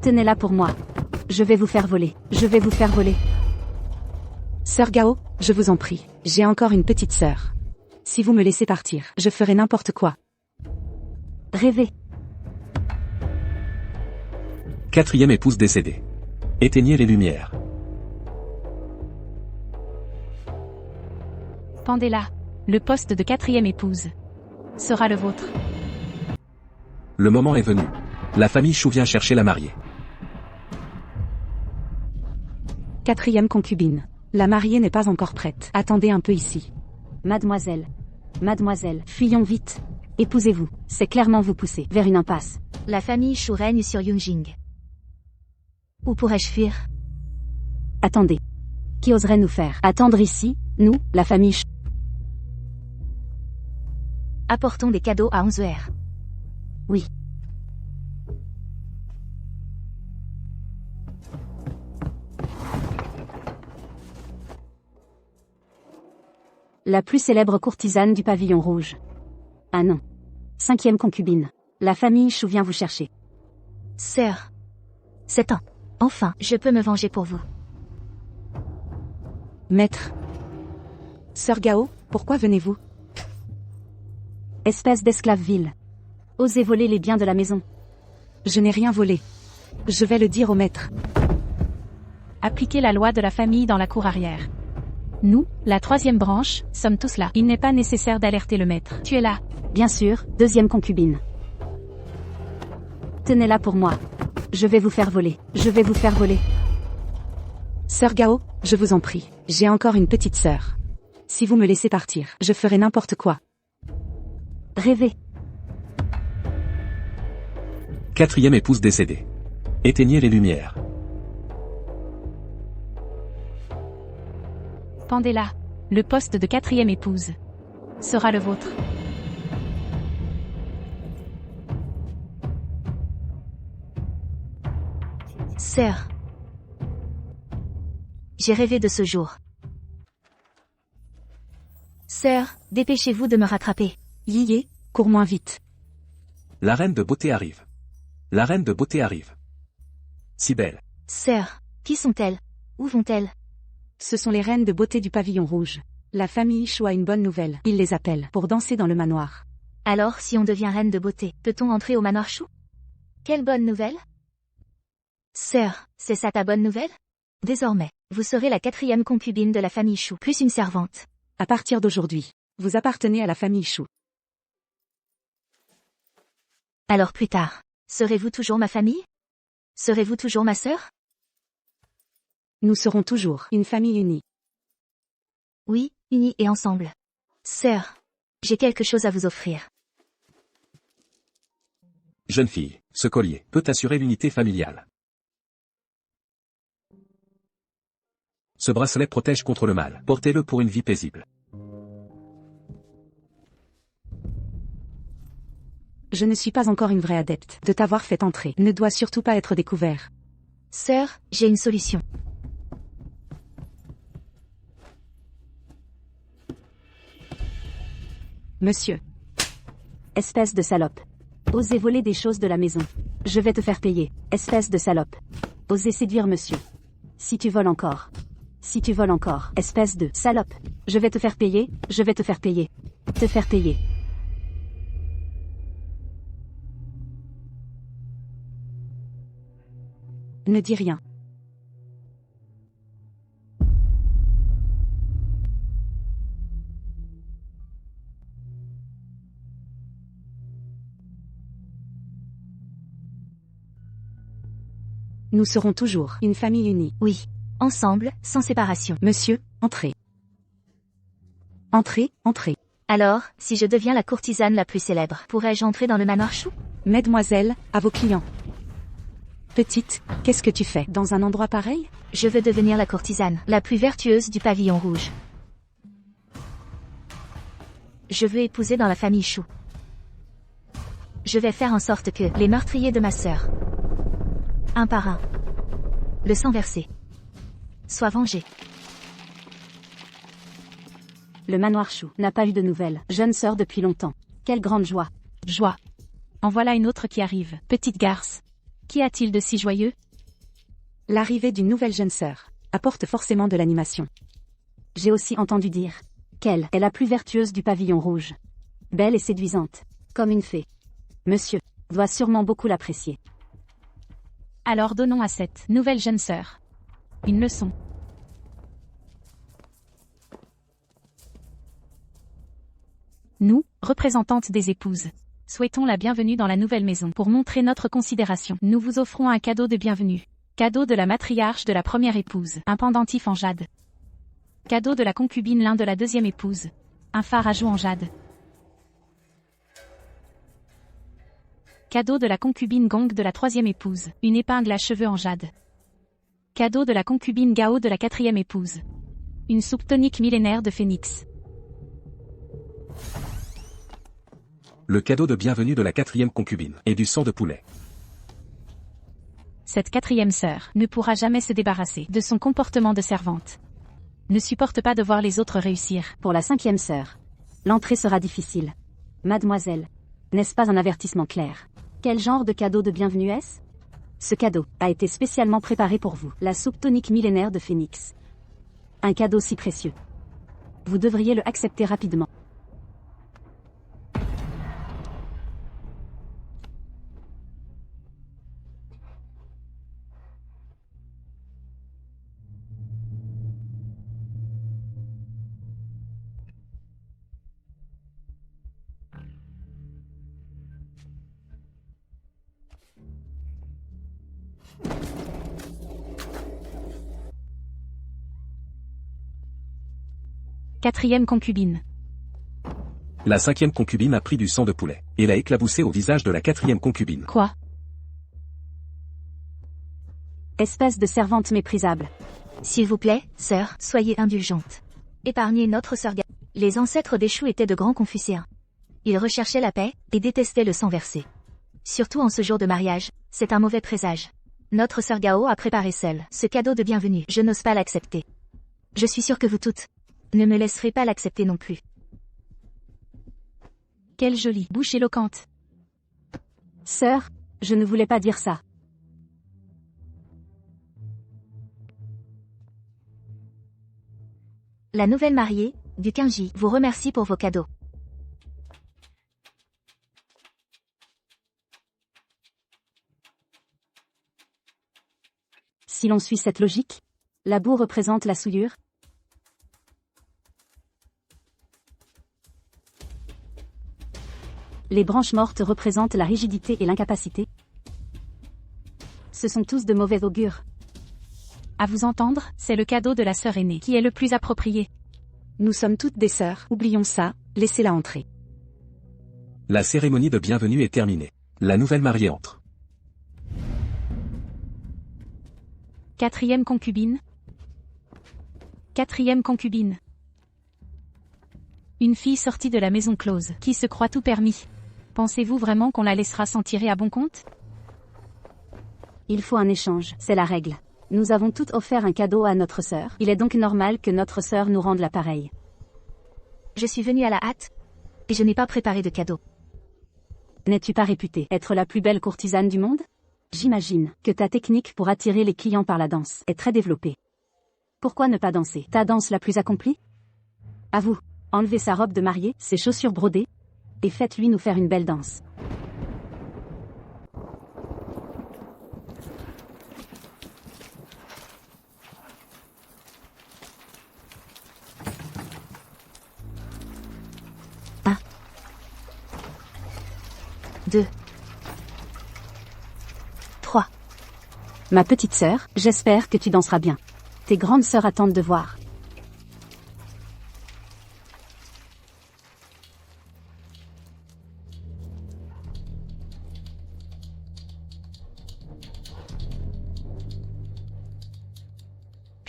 Tenez-la pour moi. Je vais vous faire voler. Je vais vous faire voler. Sœur Gao, je vous en prie, j'ai encore une petite sœur. Si vous me laissez partir, je ferai n'importe quoi. Rêvez. Quatrième épouse décédée. Éteignez les lumières. Pendez-la. Le poste de quatrième épouse sera le vôtre. Le moment est venu. La famille Chou vient chercher la mariée. Quatrième concubine. La mariée n'est pas encore prête. Attendez un peu ici. Mademoiselle. Mademoiselle, fuyons vite. Épousez-vous. C'est clairement vous pousser vers une impasse. La famille Chou règne sur Yunjing. Où pourrais-je fuir? Attendez. Qui oserait nous faire attendre ici, nous, la famille Chou? Apportons des cadeaux à Onzuer. Oui. La plus célèbre courtisane du pavillon rouge. Ah non. Cinquième concubine. La famille Chou vient vous chercher. Sœur. C'est un. Enfin, je peux me venger pour vous. Maître. Sœur Gao, pourquoi venez-vous? Espèce d'esclave vil. Osez voler les biens de la maison. Je n'ai rien volé. Je vais le dire au maître. Appliquez la loi de la famille dans la cour arrière. Nous, la troisième branche, sommes tous là. Il n'est pas nécessaire d'alerter le maître. Tu es là. Bien sûr, deuxième concubine. Tenez-la pour moi. Je vais vous faire voler. Je vais vous faire voler. Sœur Gao, je vous en prie, j'ai encore une petite sœur. Si vous me laissez partir, je ferai n'importe quoi. Rêvez. Quatrième épouse décédée. Éteignez les lumières. Pendez-la. Le poste de quatrième épouse sera le vôtre. Sœur. J'ai rêvé de ce jour. Sœur, dépêchez-vous de me rattraper. Yiyé, cours moins vite. La reine de beauté arrive. La reine de beauté arrive. Si belle. Sœur, qui sont-elles? Où vont-elles? Ce sont les reines de beauté du pavillon rouge. La famille Chou a une bonne nouvelle. Ils les appellent pour danser dans le manoir. Alors, si on devient reine de beauté, peut-on entrer au manoir Chou? Quelle bonne nouvelle? Sœur, c'est ça ta bonne nouvelle? Désormais, vous serez la quatrième concubine de la famille Chou, plus une servante. À partir d'aujourd'hui, vous appartenez à la famille Chou. Alors plus tard, serez-vous toujours ma famille? Serez-vous toujours ma sœur? Nous serons toujours une famille unie. Oui, unis et ensemble. Sœur, j'ai quelque chose à vous offrir. Jeune fille, ce collier peut assurer l'unité familiale. Ce bracelet protège contre le mal. Portez-le pour une vie paisible. Je ne suis pas encore une vraie adepte. De t'avoir fait entrer ne doit surtout pas être découvert. Sœur, j'ai une solution. Monsieur. Espèce de salope. Osez voler des choses de la maison. Je vais te faire payer, espèce de salope. Osez séduire monsieur. Si tu voles encore. Si tu voles encore, espèce de salope. Je vais te faire payer, je vais te faire payer. Te faire payer. Ne dis rien. Nous serons toujours une famille unie. Oui. Ensemble, sans séparation. Monsieur, entrez. Entrez, entrez. Alors, si je deviens la courtisane la plus célèbre, pourrais-je entrer dans le manoir Chou? Mesdemoiselles, à vos clients. Petite, qu'est-ce que tu fais dans un endroit pareil? Je veux devenir la courtisane, la plus vertueuse du pavillon rouge. Je veux épouser dans la famille Chou. Je vais faire en sorte que les meurtriers de ma sœur, un par un, le sang versé, soient vengés. Le manoir Chou n'a pas eu de nouvelles, jeune sœur depuis longtemps. Quelle grande joie. Joie. En voilà une autre qui arrive. Petite garce. Qu'y a-t-il de si joyeux? L'arrivée d'une nouvelle jeune sœur apporte forcément de l'animation. J'ai aussi entendu dire qu'elle est la plus vertueuse du pavillon rouge. Belle et séduisante, comme une fée. Monsieur doit sûrement beaucoup l'apprécier. Alors donnons à cette nouvelle jeune sœur une leçon. Nous, représentantes des épouses, souhaitons la bienvenue dans la nouvelle maison. Pour montrer notre considération, nous vous offrons un cadeau de bienvenue. Cadeau de la matriarche de la première épouse, un pendentif en jade. Cadeau de la concubine l'un de la deuxième épouse, un phare à joues en jade. Cadeau de la concubine Gong de la troisième épouse, une épingle à cheveux en jade. Cadeau de la concubine Gao de la quatrième épouse, une soupe tonique millénaire de phénix. Le cadeau de bienvenue de la quatrième concubine et du sang de poulet. Cette quatrième sœur ne pourra jamais se débarrasser de son comportement de servante. Ne supporte pas de voir les autres réussir. Pour la cinquième sœur, l'entrée sera difficile. Mademoiselle, n'est-ce pas un avertissement clair? Quel genre de cadeau de bienvenue est-ce? Ce cadeau a été spécialement préparé pour vous. La soupe tonique millénaire de Phénix. Un cadeau si précieux. Vous devriez le accepter rapidement. Quatrième concubine. La cinquième concubine a pris du sang de poulet et l'a éclaboussé au visage de la quatrième concubine. Quoi? Espèce de servante méprisable. S'il vous plaît, sœur, soyez indulgente. Épargnez notre sœur Gao. Les ancêtres d'Échou étaient de grands confucéens. Ils recherchaient la paix et détestaient le sang versé. Surtout en ce jour de mariage, c'est un mauvais présage. Notre sœur Gao a préparé seule ce cadeau de bienvenue. Je n'ose pas l'accepter. Je suis sûre que vous toutes ne me laisserez pas l'accepter non plus. Quelle jolie bouche éloquente. Sœur, je ne voulais pas dire ça. La nouvelle mariée, du Kinji, vous remercie pour vos cadeaux. Si l'on suit cette logique, la boue représente la souillure. Les branches mortes représentent la rigidité et l'incapacité. Ce sont tous de mauvais augure. À vous entendre, c'est le cadeau de la sœur aînée qui est le plus approprié. Nous sommes toutes des sœurs, oublions ça, laissez-la entrer. La cérémonie de bienvenue est terminée. La nouvelle mariée entre. Quatrième concubine. Quatrième concubine. Une fille sortie de la maison close, qui se croit tout permis. Pensez-vous vraiment qu'on la laissera s'en tirer à bon compte? Il faut un échange, c'est la règle. Nous avons toutes offert un cadeau à notre sœur. Il est donc normal que notre sœur nous rende l'appareil. Je suis venue à la hâte, et je n'ai pas préparé de cadeau. N'es-tu pas réputée être la plus belle courtisane du monde? J'imagine que ta technique pour attirer les clients par la danse est très développée. Pourquoi ne pas danser ta danse la plus accomplie? À vous, enlevez sa robe de mariée, ses chaussures brodées, et faites-lui nous faire une belle danse. Un, 2, 3. Ma petite sœur, j'espère que tu danseras bien. Tes grandes sœurs attendent de voir.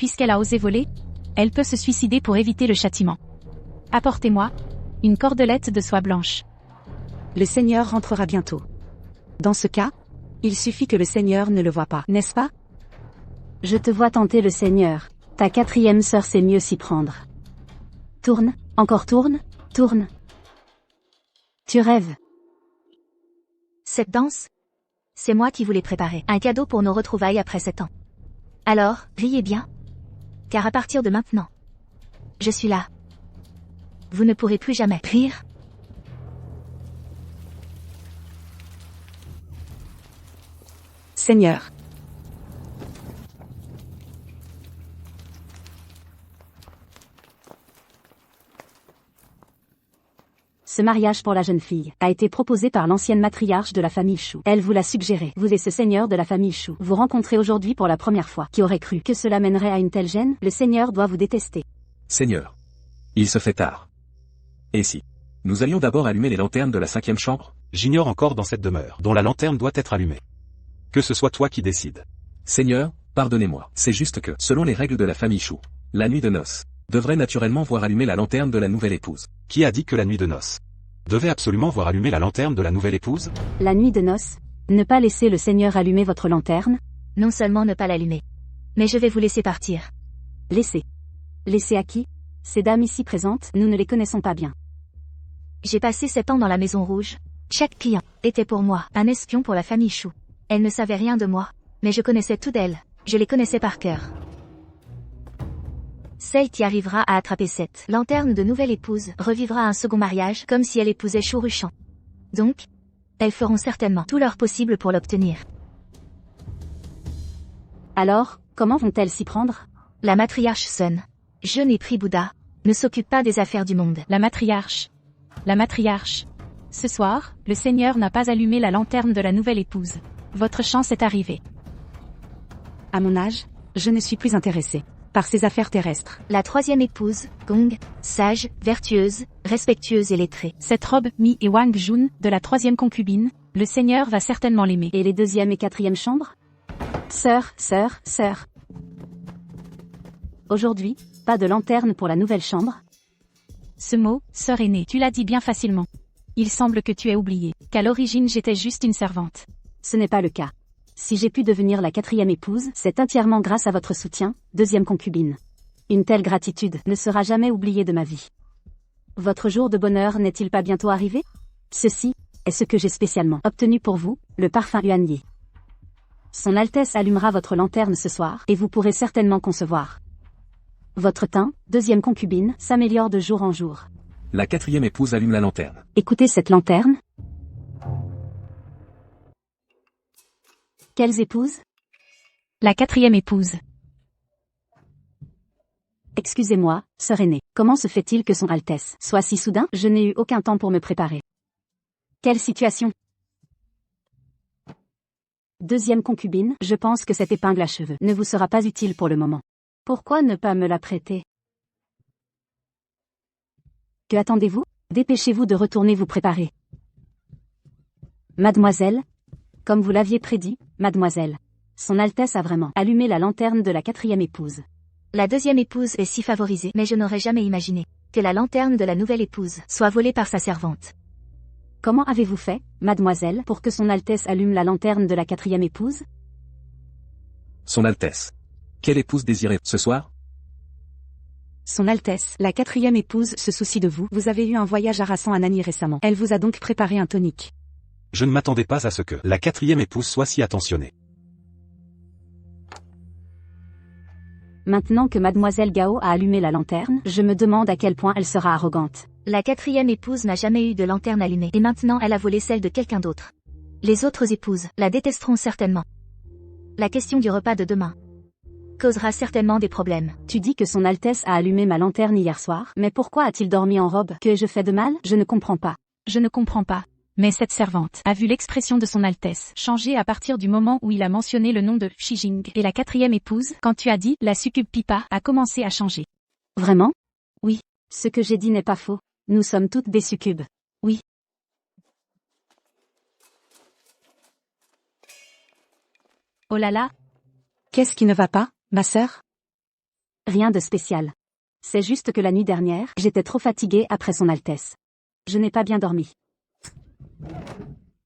Puisqu'elle a osé voler, elle peut se suicider pour éviter le châtiment. Apportez-moi une cordelette de soie blanche. Le Seigneur rentrera bientôt. Dans ce cas, il suffit que le Seigneur ne le voie pas, n'est-ce pas? Je te vois tenter le Seigneur. Ta quatrième sœur sait mieux s'y prendre. Tourne, encore tourne, tourne. Tu rêves. Cette danse, C'est moi qui vous l'ai préparé. Un cadeau pour nos retrouvailles après 7 ans. Alors, riez bien. Car à partir de maintenant, je suis là. Vous ne pourrez plus jamais rire. Seigneur. Ce mariage pour la jeune fille a été proposé par l'ancienne matriarche de la famille Shu. Elle vous l'a suggéré. Vous et ce seigneur de la famille Shu vous rencontrez aujourd'hui pour la première fois. Qui aurait cru que cela mènerait à une telle gêne? Le seigneur doit vous détester. Seigneur. Il se fait tard. Et si nous allions d'abord allumer les lanternes de la 5e chambre? J'ignore encore dans cette demeure, dont la lanterne doit être allumée. Que ce soit toi qui décides. Seigneur, pardonnez-moi. C'est juste que, selon les règles de la famille Shu, la nuit de noces devrait naturellement voir allumer la lanterne de la nouvelle épouse. Qui a dit que la nuit de noces devait absolument voir allumer la lanterne de la nouvelle épouse? La nuit de noces, ne pas laisser le seigneur allumer votre lanterne? Non seulement ne pas l'allumer, mais je vais vous laisser partir. Laissez. Laissez à qui? Ces dames ici présentes, nous ne les connaissons pas bien. J'ai passé 7 ans dans la Maison Rouge. Chaque client était pour moi un espion pour la famille Shu. Elle ne savait rien de moi, mais je connaissais tout d'elle. Je les connaissais par cœur. Celle qui arrivera à attraper cette lanterne de nouvelle épouse revivra un second mariage comme si elle épousait Shu Rushan. Donc, elles feront certainement tout leur possible pour l'obtenir. Alors, comment vont-elles s'y prendre? La matriarche Sun, jeune et pris Bouddha, ne s'occupe pas des affaires du monde. La matriarche. La matriarche. Ce soir, le Seigneur n'a pas allumé la lanterne de la nouvelle épouse. Votre chance est arrivée. À mon âge, je ne suis plus intéressée par ces affaires terrestres. La 3e épouse, Gong, sage, vertueuse, respectueuse et lettrée. Cette robe Mi et Wang Jun, de la 3e concubine, le Seigneur va certainement l'aimer. Et les 2e et 4e chambres? Sœur. Aujourd'hui, pas de lanterne pour la nouvelle chambre? Ce mot, sœur aînée, tu l'as dit bien facilement. Il semble que tu aies oublié qu'à l'origine j'étais juste une servante. Ce n'est pas le cas. Si j'ai pu devenir la 4e épouse, c'est entièrement grâce à votre soutien, 2e concubine. Une telle gratitude ne sera jamais oubliée de ma vie. Votre jour de bonheur n'est-il pas bientôt arrivé? Ceci est ce que j'ai spécialement obtenu pour vous, le parfum Yuanyi. Son Altesse allumera votre lanterne ce soir, et vous pourrez certainement concevoir. Votre teint, 2e concubine, s'améliore de jour en jour. La 4e épouse allume la lanterne. Écoutez cette lanterne. Quelles épouses? La 4e épouse. Excusez-moi, sœur aînée, comment se fait-il que son Altesse soit si soudain? Je n'ai eu aucun temps pour me préparer. Quelle situation? 2e concubine, je pense que cette épingle à cheveux ne vous sera pas utile pour le moment. Pourquoi ne pas me la prêter? Que attendez-vous? Dépêchez-vous de retourner vous préparer. Mademoiselle, comme vous l'aviez prédit, mademoiselle, son Altesse a vraiment allumé la lanterne de la 4e épouse. La 2e épouse est si favorisée, mais je n'aurais jamais imaginé que la lanterne de la nouvelle épouse soit volée par sa servante. Comment avez-vous fait, mademoiselle, pour que son Altesse allume la lanterne de la 4e épouse? Son Altesse. Quelle épouse désirez ce soir? Son Altesse, la 4e épouse, se soucie de vous. Vous avez eu un voyage harassant à Nani récemment. Elle vous a donc préparé un tonique. Je ne m'attendais pas à ce que la 4e épouse soit si attentionnée. Maintenant que mademoiselle Gao a allumé la lanterne, je me demande à quel point elle sera arrogante. La 4e épouse n'a jamais eu de lanterne allumée, et maintenant elle a volé celle de quelqu'un d'autre. Les autres épouses la détesteront certainement. La question du repas de demain causera certainement des problèmes. Tu dis que son Altesse a allumé ma lanterne hier soir, mais pourquoi a-t-il dormi en robe? Que ai-je fait de mal? Je ne comprends pas. Je ne comprends pas. Mais cette servante a vu l'expression de son Altesse changer à partir du moment où il a mentionné le nom de Shi Jing. Et la 4e épouse, quand tu as dit la succube Pipa, a commencé à changer. Vraiment? Oui. Ce que j'ai dit n'est pas faux. Nous sommes toutes des succubes. Oui. Oh là là. Qu'est-ce qui ne va pas, ma sœur? Rien de spécial. C'est juste que la nuit dernière, j'étais trop fatiguée après son Altesse. Je n'ai pas bien dormi.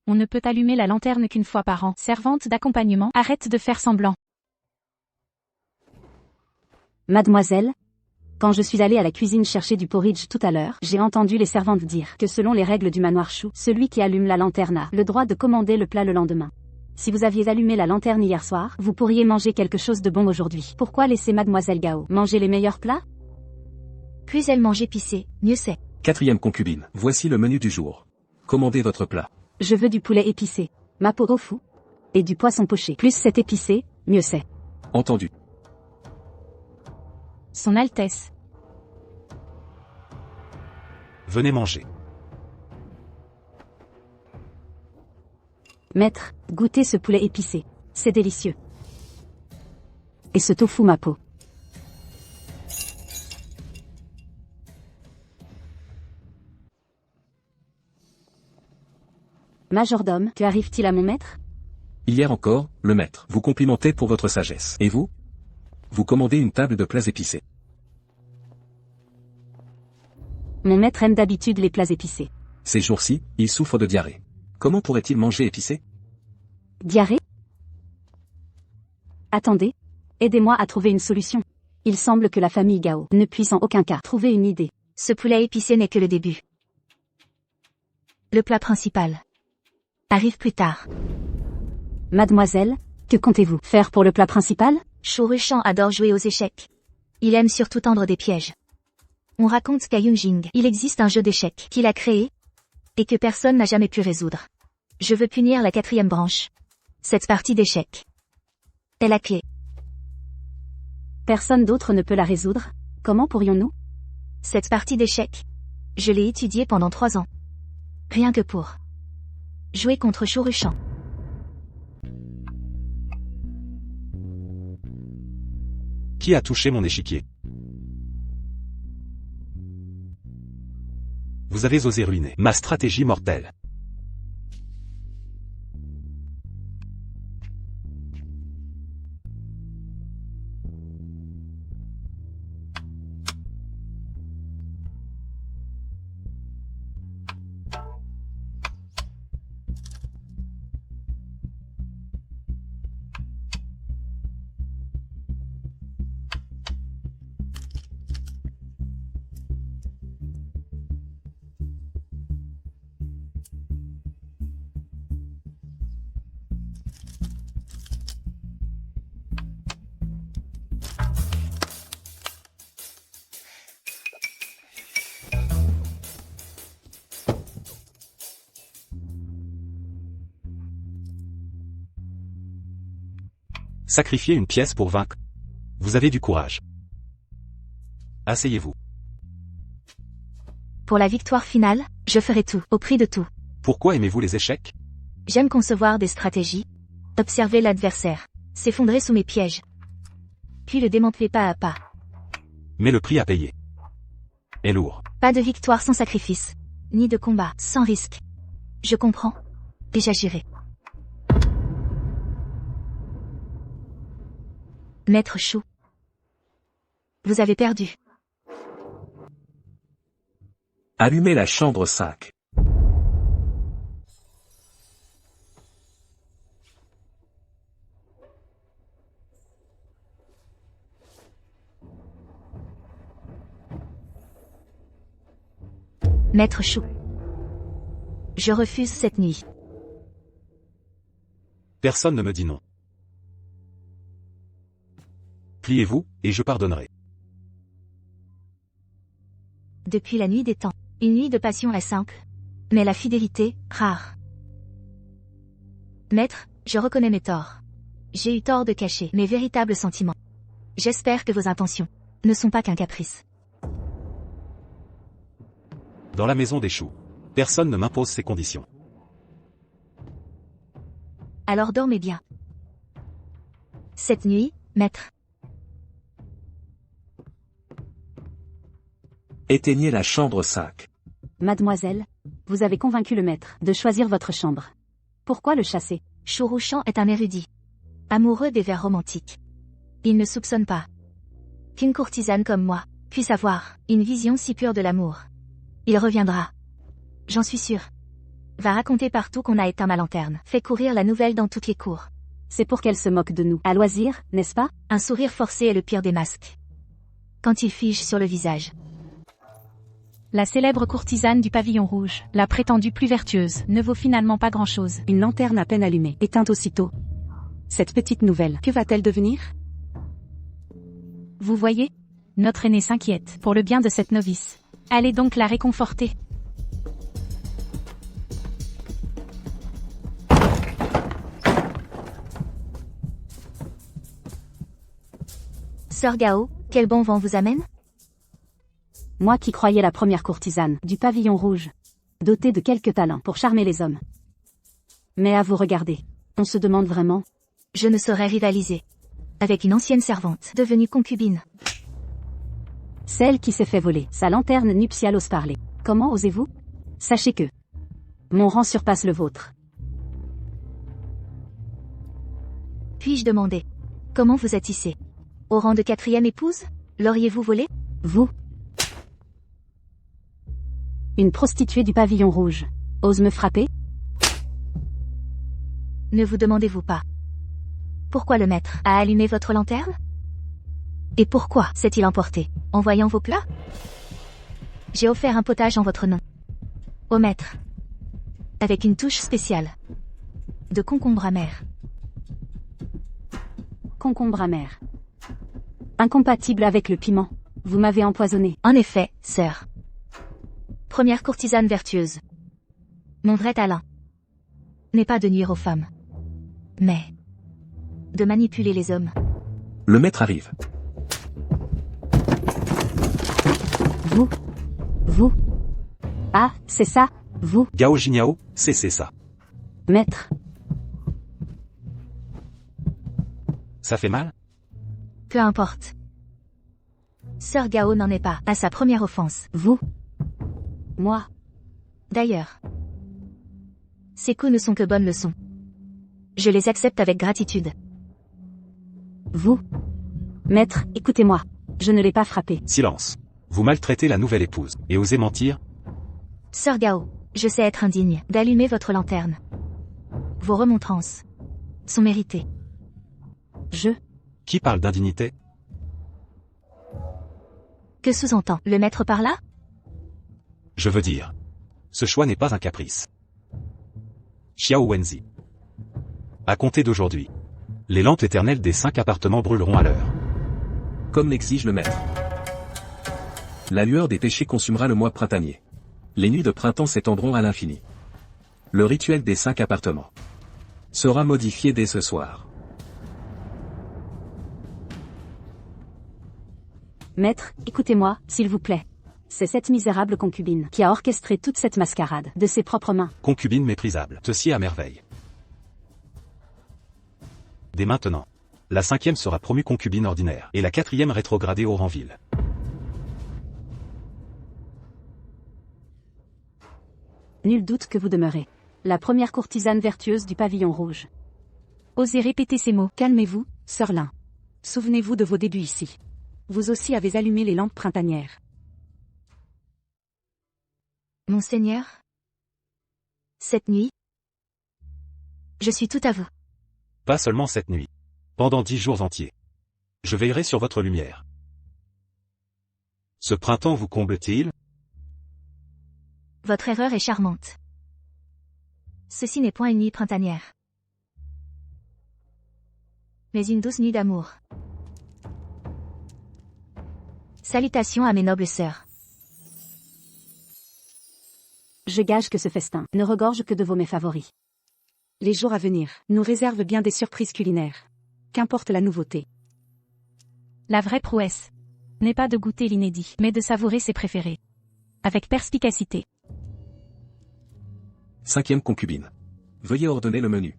On ne peut allumer la lanterne qu'une fois par an. Servante d'accompagnement, arrête de faire semblant. Mademoiselle, quand je suis allée à la cuisine chercher du porridge tout à l'heure, j'ai entendu les servantes dire que selon les règles du manoir Shu, celui qui allume la lanterne a le droit de commander le plat le lendemain. Si vous aviez allumé la lanterne hier soir, vous pourriez manger quelque chose de bon aujourd'hui. Pourquoi laisser Mademoiselle Gao manger les meilleurs plats? Plus elle mange épicé, mieux c'est. 4e concubine, voici le menu du jour. Commandez votre plat. Je veux du poulet épicé, mapo tofu, et du poisson poché. Plus c'est épicé, mieux c'est. Entendu. Son Altesse. Venez manger. Maître, goûtez ce poulet épicé. C'est délicieux. Et ce tofu mapo. Majordome, que arrive-t-il à mon maître? Hier encore, le maître vous complimentait pour votre sagesse. Et vous? Vous commandez une table de plats épicés. Mon maître aime d'habitude les plats épicés. Ces jours-ci, il souffre de diarrhée. Comment pourrait-il manger épicé? Diarrhée? Attendez. Aidez-moi à trouver une solution. Il semble que la famille Gao ne puisse en aucun cas trouver une idée. Ce poulet épicé n'est que le début. Le plat principal arrive plus tard. Mademoiselle, que comptez-vous faire pour le plat principal? Chou-Ruchan adore jouer aux échecs. Il aime surtout tendre des pièges. On raconte qu'à Yunjing, il existe un jeu d'échecs qu'il a créé et que personne n'a jamais pu résoudre. Je veux punir la 4e branche. Cette partie d'échecs est la clé. Personne d'autre ne peut la résoudre. Comment pourrions-nous? Cette partie d'échecs, je l'ai étudiée pendant 3 ans. Rien que pour jouer contre Chou-Ruchan. Qui a touché mon échiquier? Vous avez osé ruiner ma stratégie mortelle. Sacrifier une pièce pour vaincre. Vous avez du courage. Asseyez-vous. Pour la victoire finale, je ferai tout, au prix de tout. Pourquoi aimez-vous les échecs? J'aime concevoir des stratégies, observer l'adversaire, s'effondrer sous mes pièges, puis le démanteler pas à pas. Mais le prix à payer est lourd. Pas de victoire sans sacrifice, ni de combat sans risque. Je comprends, et j'agirai. Maître Chou, vous avez perdu. Allumez la chambre 5. Maître Chou, je refuse cette nuit. Personne ne me dit non. Pliez-vous, et je pardonnerai. Depuis la nuit des temps, une nuit de passion est simple, mais la fidélité, rare. Maître, je reconnais mes torts. J'ai eu tort de cacher mes véritables sentiments. J'espère que vos intentions ne sont pas qu'un caprice. Dans la maison des choux, personne ne m'impose ses conditions. Alors dormez bien. Cette nuit, maître. Éteignez la chambre 5. Mademoiselle, vous avez convaincu le maître de choisir votre chambre. Pourquoi le chasser? Chou-Ruchan est un érudit, amoureux des vers romantiques. Il ne soupçonne pas qu'une courtisane comme moi puisse avoir une vision si pure de l'amour. Il reviendra. J'en suis sûre. Va raconter partout qu'on a éteint ma lanterne. Fait courir la nouvelle dans toutes les cours. C'est pour qu'elle se moque de nous. À loisir, n'est-ce pas? Un sourire forcé est le pire des masques. Quand il fige sur le visage. La célèbre courtisane du pavillon rouge, la prétendue plus vertueuse, ne vaut finalement pas grand-chose. Une lanterne à peine allumée, éteinte aussitôt. Cette petite nouvelle, que va-t-elle devenir? Vous voyez? Notre aîné s'inquiète pour le bien de cette novice. Allez donc la réconforter. Sœur Gao, quel bon vent vous amène? Moi qui croyais la première courtisane du pavillon rouge, dotée de quelques talents pour charmer les hommes. Mais à vous regarder, on se demande vraiment. Je ne saurais rivaliser avec une ancienne servante, devenue concubine. Celle qui s'est fait voler sa lanterne nuptiale ose parler. Comment osez-vous? Sachez que mon rang surpasse le vôtre. Puis-je demander comment vous êtes hissée au rang de 4e épouse? L'auriez-vous volé? Vous, une prostituée du pavillon rouge, ose me frapper? Ne vous demandez-vous pas pourquoi le maître a allumé votre lanterne? Et pourquoi s'est-il emporté en voyant vos plats? J'ai offert un potage en votre nom au maître, avec une touche spéciale de concombre amer. Concombre amer. Incompatible avec le piment. Vous m'avez empoisonné. En effet, sœur. Première courtisane vertueuse. Mon vrai talent n'est pas de nuire aux femmes, mais de manipuler les hommes. Le maître arrive. Vous. Ah, c'est ça, vous, Gao Jiniao, c'est ça. maître. Ça fait mal? Peu importe. Sœur Gao n'en est pas à sa première offense. Vous. Moi. D'ailleurs, ces coups ne sont que bonnes leçons. Je les accepte avec gratitude. Vous. Maître, écoutez-moi. Je ne l'ai pas frappé. Silence. Vous maltraitez la nouvelle épouse, et osez mentir? Sœur Gao, je sais être indigne d'allumer votre lanterne. Vos remontrances sont méritées. Qui parle d'indignité? Que sous-entend le maître par là? Je veux dire, ce choix n'est pas un caprice. Xiao Wenzi. À compter d'aujourd'hui, les lampes éternelles des 5 appartements brûleront à l'heure. Comme l'exige le maître. La lueur des péchés consumera le mois printanier. Les nuits de printemps s'étendront à l'infini. Le rituel des 5 appartements sera modifié dès ce soir. Maître, écoutez-moi, s'il vous plaît. C'est cette misérable concubine qui a orchestré toute cette mascarade de ses propres mains. Concubine méprisable, te sied à merveille. Dès maintenant, la 5e sera promue concubine ordinaire, et la 4e rétrogradée au rang vil. Nul doute que vous demeurez la première courtisane vertueuse du pavillon rouge. Osez répéter ces mots. Calmez-vous, sœur Lin. Souvenez-vous de vos débuts ici. Vous aussi avez allumé les lampes printanières. Monseigneur, cette nuit, je suis tout à vous. Pas seulement cette nuit. Pendant 10 jours entiers. Je veillerai sur votre lumière. Ce printemps vous comble-t-il? Votre erreur est charmante. Ceci n'est point une nuit printanière, mais une douce nuit d'amour. Salutations à mes nobles sœurs. Je gage que ce festin ne regorge que de vos mets favoris. Les jours à venir nous réservent bien des surprises culinaires. Qu'importe la nouveauté. La vraie prouesse n'est pas de goûter l'inédit, mais de savourer ses préférés. Avec perspicacité. 5e concubine. Veuillez ordonner le menu.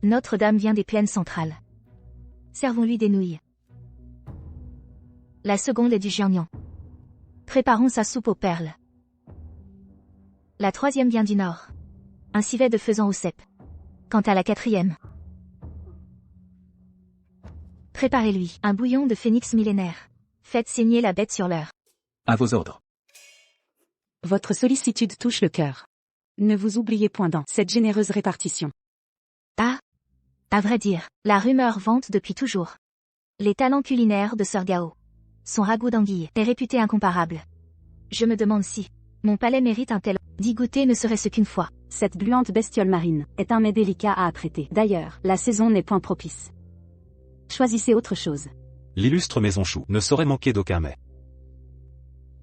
Notre-Dame vient des plaines centrales. Servons-lui des nouilles. La seconde est du jiangnan. Préparons sa soupe aux perles. La 3e vient du nord. Un civet de faisan au cèpe. Quant à la 4e, préparez-lui un bouillon de phénix millénaire. Faites saigner la bête sur l'heure. À vos ordres. Votre sollicitude touche le cœur. Ne vous oubliez point dans cette généreuse répartition. Ah, à vrai dire, la rumeur vante depuis toujours les talents culinaires de Sœur Gao. Son ragoût d'anguille est réputé incomparable. Je me demande si mon palais mérite un tel... D'y goûter ne serait-ce qu'une fois. Cette gluante bestiole marine est un mets délicat à apprêter. D'ailleurs, la saison n'est point propice. Choisissez autre chose. L'illustre maison Chou ne saurait manquer d'aucun mets.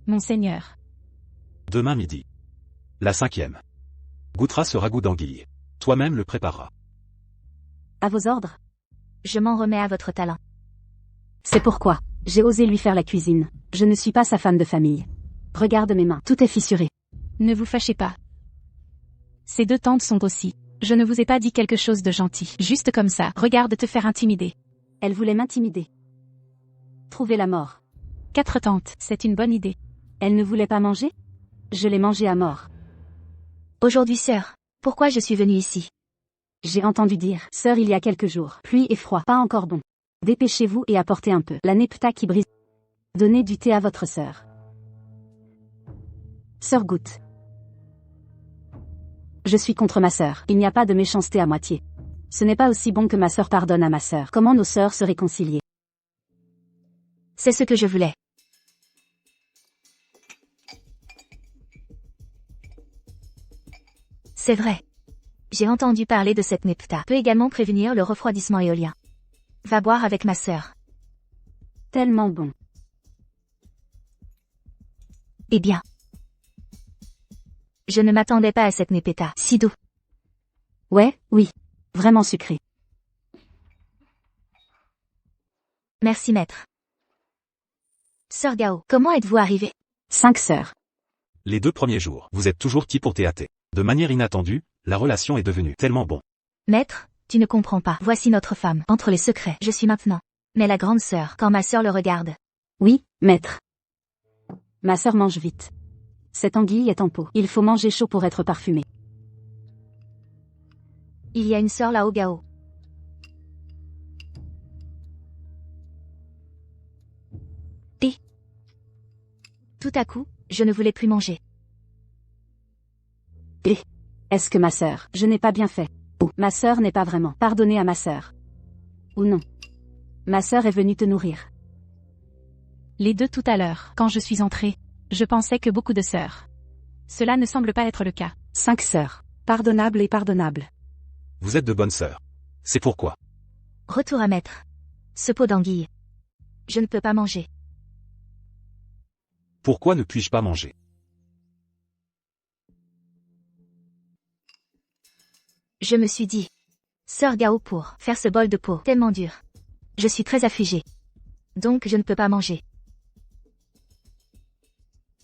Monseigneur. Demain midi. La 5e. Goûtera ce ragoût d'anguille. Toi-même le prépareras. À vos ordres. Je m'en remets à votre talent. C'est pourquoi j'ai osé lui faire la cuisine. Je ne suis pas sa femme de famille. Regarde mes mains, tout est fissuré. Ne vous fâchez pas. Ces deux tantes sont aussi. Je ne vous ai pas dit quelque chose de gentil. Juste comme ça. Regarde te faire intimider. Elle voulait m'intimider. Trouver la mort. 4 tantes, c'est une bonne idée. Elle ne voulait pas manger? Je l'ai mangée à mort. Aujourd'hui, sœur, pourquoi je suis venue ici? J'ai entendu dire, sœur, il y a quelques jours. Pluie et froid, pas encore bon. Dépêchez-vous et apportez un peu. La nepta qui brise. Donnez du thé à votre sœur. Sœur goûte. Je suis contre ma sœur. Il n'y a pas de méchanceté à moitié. Ce n'est pas aussi bon que ma sœur pardonne à ma sœur. Comment nos sœurs se réconcilier? C'est ce que je voulais. C'est vrai. J'ai entendu parler de cette nepta. Peut également prévenir le refroidissement éolien. Va boire avec ma sœur. Tellement bon. Eh bien. Je ne m'attendais pas à cette nepeta si doux. Ouais, oui. Vraiment sucré. Merci maître. Sœur Gao, comment êtes-vous arrivée? 5 sœurs. Les 2 premiers jours, vous êtes toujours qui pour théâter. De manière inattendue, la relation est devenue tellement bon. Maître, tu ne comprends pas. Voici notre femme. Entre les secrets, je suis maintenant. Mais la grande sœur, quand ma sœur le regarde. Oui, maître. Ma sœur mange vite. Cette anguille est en pot. Il faut manger chaud pour être parfumé. Il y a une sœur là-haut, Gao. Et tout à coup, je ne voulais plus manger. Est-ce que ma sœur, je n'ai pas bien fait? Ou ma sœur n'est pas vraiment. Pardonnez à ma sœur. Ou non. Ma sœur est venue te nourrir. Les deux tout à l'heure, quand je suis entrée, je pensais que beaucoup de sœurs. Cela ne semble pas être le cas. 5 sœurs. Pardonnables et pardonnables. Vous êtes de bonnes sœurs. C'est pourquoi. Retour à maître. Ce pot d'anguille. Je ne peux pas manger. Pourquoi ne puis-je pas manger? Je me suis dit. Sœur Gao pour faire ce bol de peau tellement dur. Je suis très affligée. Donc je ne peux pas manger.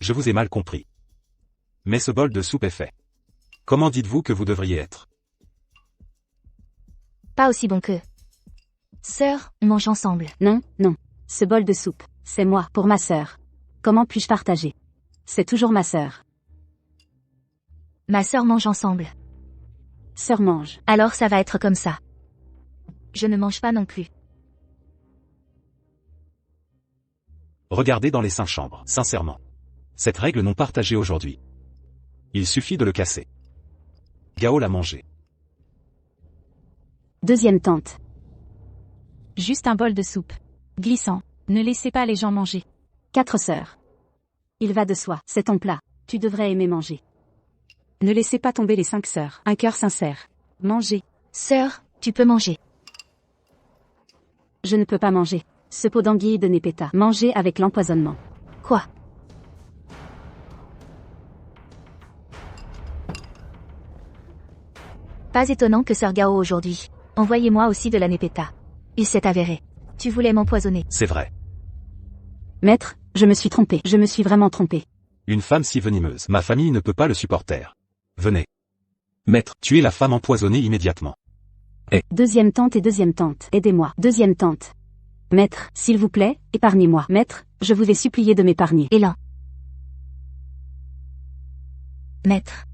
Je vous ai mal compris. Mais ce bol de soupe est fait. Comment dites-vous que vous devriez être? Pas aussi bon que... Sœur, on mange ensemble. Non, non. Ce bol de soupe, c'est moi, pour ma sœur. Comment puis-je partager? C'est toujours ma sœur. Ma sœur mange ensemble. Sœur mange. Alors ça va être comme ça. Je ne mange pas non plus. Regardez dans les 5 chambres, sincèrement. Cette règle non partagée aujourd'hui. Il suffit de le casser. Gao l'a mangé. Deuxième tante. Juste un bol de soupe. Glissant. Ne laissez pas les gens manger. 4 sœurs. Il va de soi, c'est ton plat. Tu devrais aimer manger. Ne laissez pas tomber les 5 sœurs. Un cœur sincère. Mangez. Sœur, tu peux manger. Je ne peux pas manger. Ce pot d'anguille de Nepeta. Manger avec l'empoisonnement. Quoi? Pas étonnant que Sœur Gao aujourd'hui. Envoyez-moi aussi de la Nepeta. Il s'est avéré. Tu voulais m'empoisonner. C'est vrai. Maître, je me suis trompé. Je me suis vraiment trompé. Une femme si venimeuse. Ma famille ne peut pas le supporter. Venez. Maître, Tuez la femme empoisonnée immédiatement. Deuxième tante et deuxième tante, aidez-moi. Deuxième tante. Maître, s'il vous plaît, épargnez-moi. Maître, je vous ai supplié de m'épargner. Élan. Maître.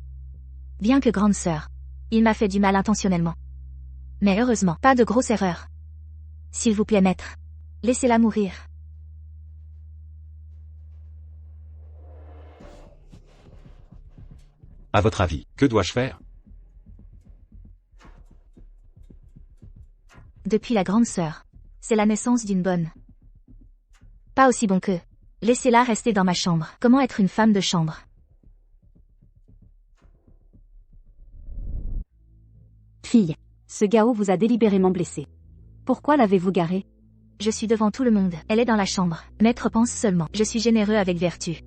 Bien que grande sœur. Il m'a fait du mal intentionnellement. Mais heureusement, pas de grosse erreur. S'il vous plaît, maître. Laissez-la mourir. À votre avis, que dois-je faire? Depuis la grande sœur. C'est la naissance d'une bonne Pas aussi bon que. Laissez-la rester dans ma chambre. Comment être une femme de chambre? Fille. Ce Gao vous a délibérément blessé. Pourquoi l'avez-vous garée? Je suis devant tout le monde. Elle est dans la chambre. Maître pense seulement. Je suis généreux avec vertu.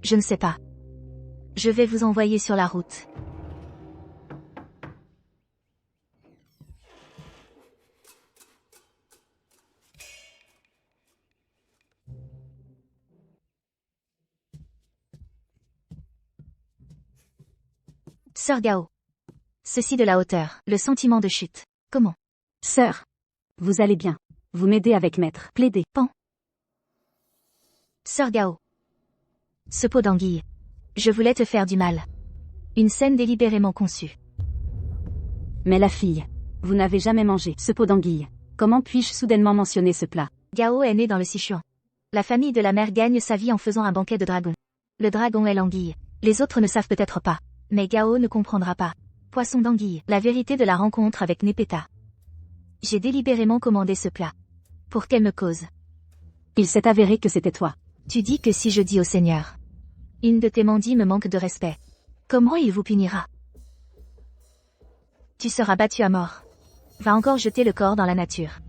Je ne sais pas. Je vais vous envoyer sur la route. Sœur Gao. Ceci de la hauteur. Le sentiment de chute. Comment? Sœur. Vous allez bien. Vous m'aidez avec maître. Plaidez. Pan. Sœur Gao. Ce pot d'anguille. Je voulais te faire du mal. Une scène délibérément conçue. Mais la fille. Vous n'avez jamais mangé ce pot d'anguille. Comment puis-je soudainement mentionner ce plat? Gao est né dans le Sichuan. La famille de la mère gagne sa vie en faisant un banquet de dragon. Le dragon est l'anguille. Les autres ne savent peut-être pas. Mais Gao ne comprendra pas. Poisson d'anguille. La vérité de la rencontre avec Nepeta. J'ai délibérément commandé ce plat. Pour qu'elle me cause. Il s'est avéré que c'était toi. Tu dis que si je dis au Seigneur. Une de tes mandis me manque de respect. Comment il vous punira? Tu seras battu à mort. Va encore jeter le corps dans la nature.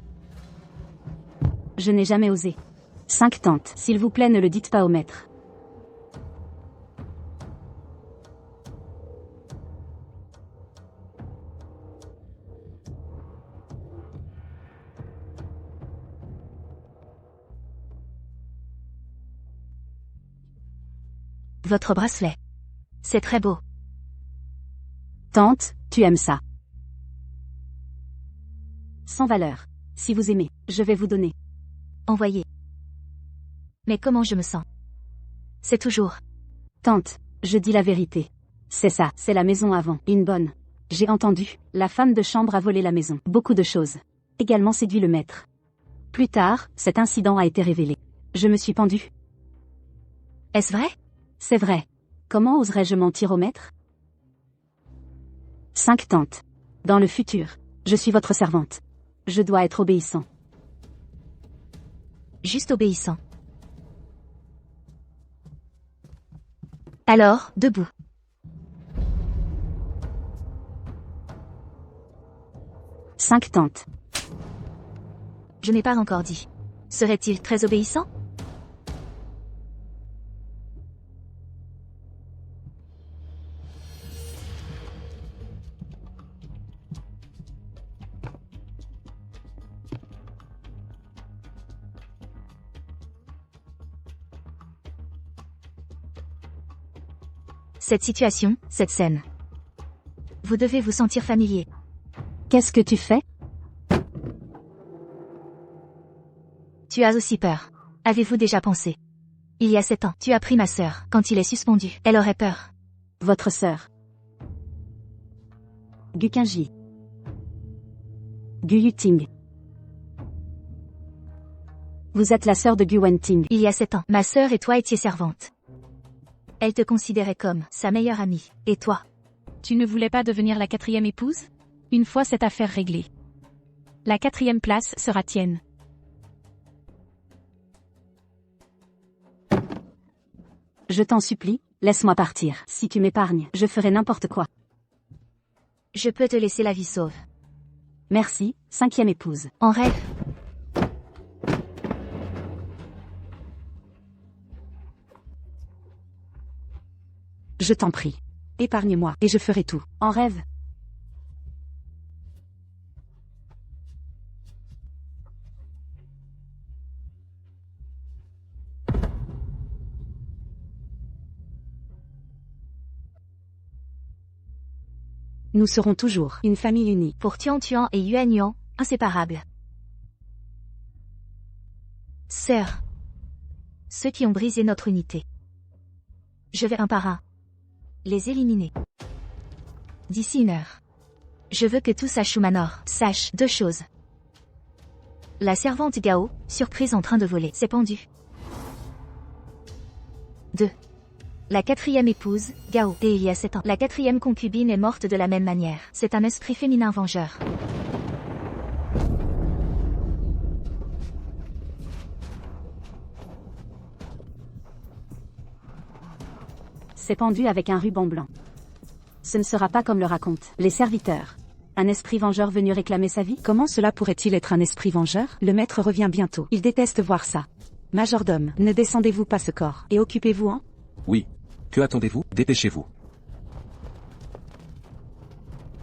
Je n'ai jamais osé. 5 tantes. S'il vous plaît, ne le dites pas au maître. Votre bracelet. C'est très beau. Tante, tu aimes ça. Sans valeur. Si vous aimez, je vais vous donner. Envoyez. Mais comment je me sens? C'est toujours. Tante, je dis la vérité. C'est ça, c'est la maison avant. Une bonne. J'ai entendu, la femme de chambre a volé la maison. Beaucoup de choses. Également séduit le maître. Plus tard, cet incident a été révélé. Je me suis pendue. Est-ce vrai? C'est vrai. Comment oserais-je mentir au maître? 5 tantes. Dans le futur, je suis votre servante. Je dois être obéissant. Juste obéissant. Alors, debout. Cinq tantes. Je n'ai pas encore dit. Serait-il très obéissant? Cette situation, cette scène. Vous devez vous sentir familier. Qu'est-ce que tu fais? Tu as aussi peur. Avez-vous déjà pensé? Il y a 7 ans, tu as pris ma sœur. Quand il est suspendu, elle aurait peur. Votre sœur. Gu Qingji. Gu Yuting. Vous êtes la sœur de Gu Wenting. Il y a 7 ans, ma sœur et toi étiez servantes. Elle te considérait comme sa meilleure amie. Et toi? Tu ne voulais pas devenir la 4e épouse? Une fois cette affaire réglée. La 4e place sera tienne. Je t'en supplie, laisse-moi partir. Si tu m'épargnes, je ferai n'importe quoi. Je peux te laisser la vie sauve. Merci, 5e épouse. En rêve. Je t'en prie. Épargne-moi, et je ferai tout. En rêve. Nous serons toujours une famille unie. Pour Tian Tuan et Yuan Yuan, inséparables. Sœurs. Ceux qui ont brisé notre unité. Je vais un par un. Les éliminer. D'ici 1 heure. Je veux que tous à Shumanor sachent 2 choses. La servante Gao, surprise en train de voler, s'est pendue. 2. La 4e épouse, Gao, et il y a 7 ans. La 4e concubine est morte de la même manière. C'est un esprit féminin vengeur. C'est pendu avec un ruban blanc. Ce ne sera pas comme le racontent les serviteurs. Un esprit vengeur venu réclamer sa vie? Comment cela pourrait-il être un esprit vengeur? Le maître revient bientôt. Il déteste voir ça. Majordome, ne descendez-vous pas ce corps, et occupez-vous en... Oui. Que attendez-vous? Dépêchez-vous.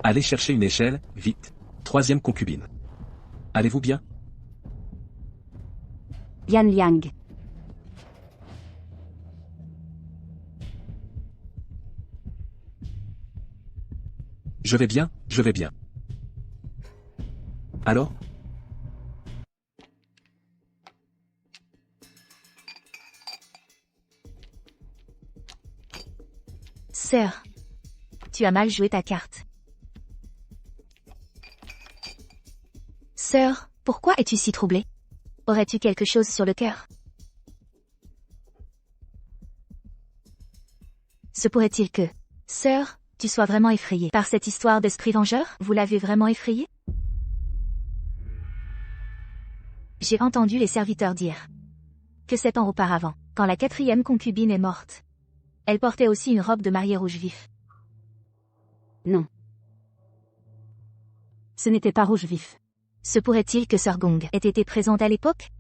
Allez chercher une échelle, vite. Troisième concubine. Allez-vous bien? Yan Liang. Je vais bien, je vais bien. Alors? Sœur. Tu as mal joué ta carte. Sœur, pourquoi es-tu si troublée? Aurais-tu quelque chose sur le cœur? Se pourrait-il que, sœur, tu sois vraiment effrayée par cette histoire d'esprit vengeur? Vous l'avez vraiment effrayée? J'ai entendu les serviteurs dire que 7 ans auparavant, quand la 4e concubine est morte, elle portait aussi une robe de mariée rouge vif. Non. Ce n'était pas rouge vif. Se pourrait-il que Sœur Gong ait été présente à l'époque?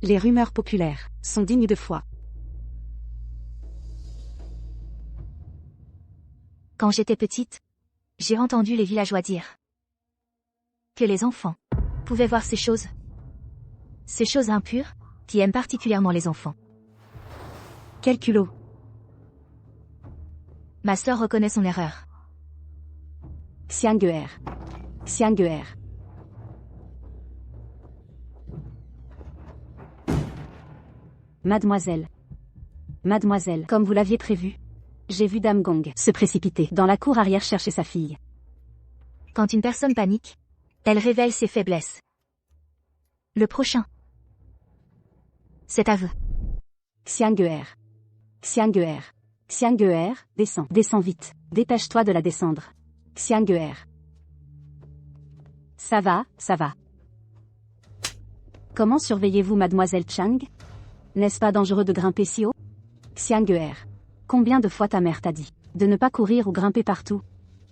Les rumeurs populaires sont dignes de foi. Quand j'étais petite, j'ai entendu les villageois dire que les enfants pouvaient voir ces choses impures, qui aiment particulièrement les enfants. Quel culot! Ma sœur reconnaît son erreur. Xianguer. Xianguer. Mademoiselle. Mademoiselle, comme vous l'aviez prévu. J'ai vu Dame Gong se précipiter dans la cour arrière chercher sa fille. Quand une personne panique, elle révèle ses faiblesses. Le prochain. C'est à vous. Xianguer. Xianguer. Xianguer, descends. Descends vite. Dépêche-toi de la descendre. Xianguer. Ça va, ça va. Comment surveillez-vous Mademoiselle Chang? N'est-ce pas dangereux de grimper si haut? Xianguer. Combien de fois ta mère t'a dit de ne pas courir ou grimper partout?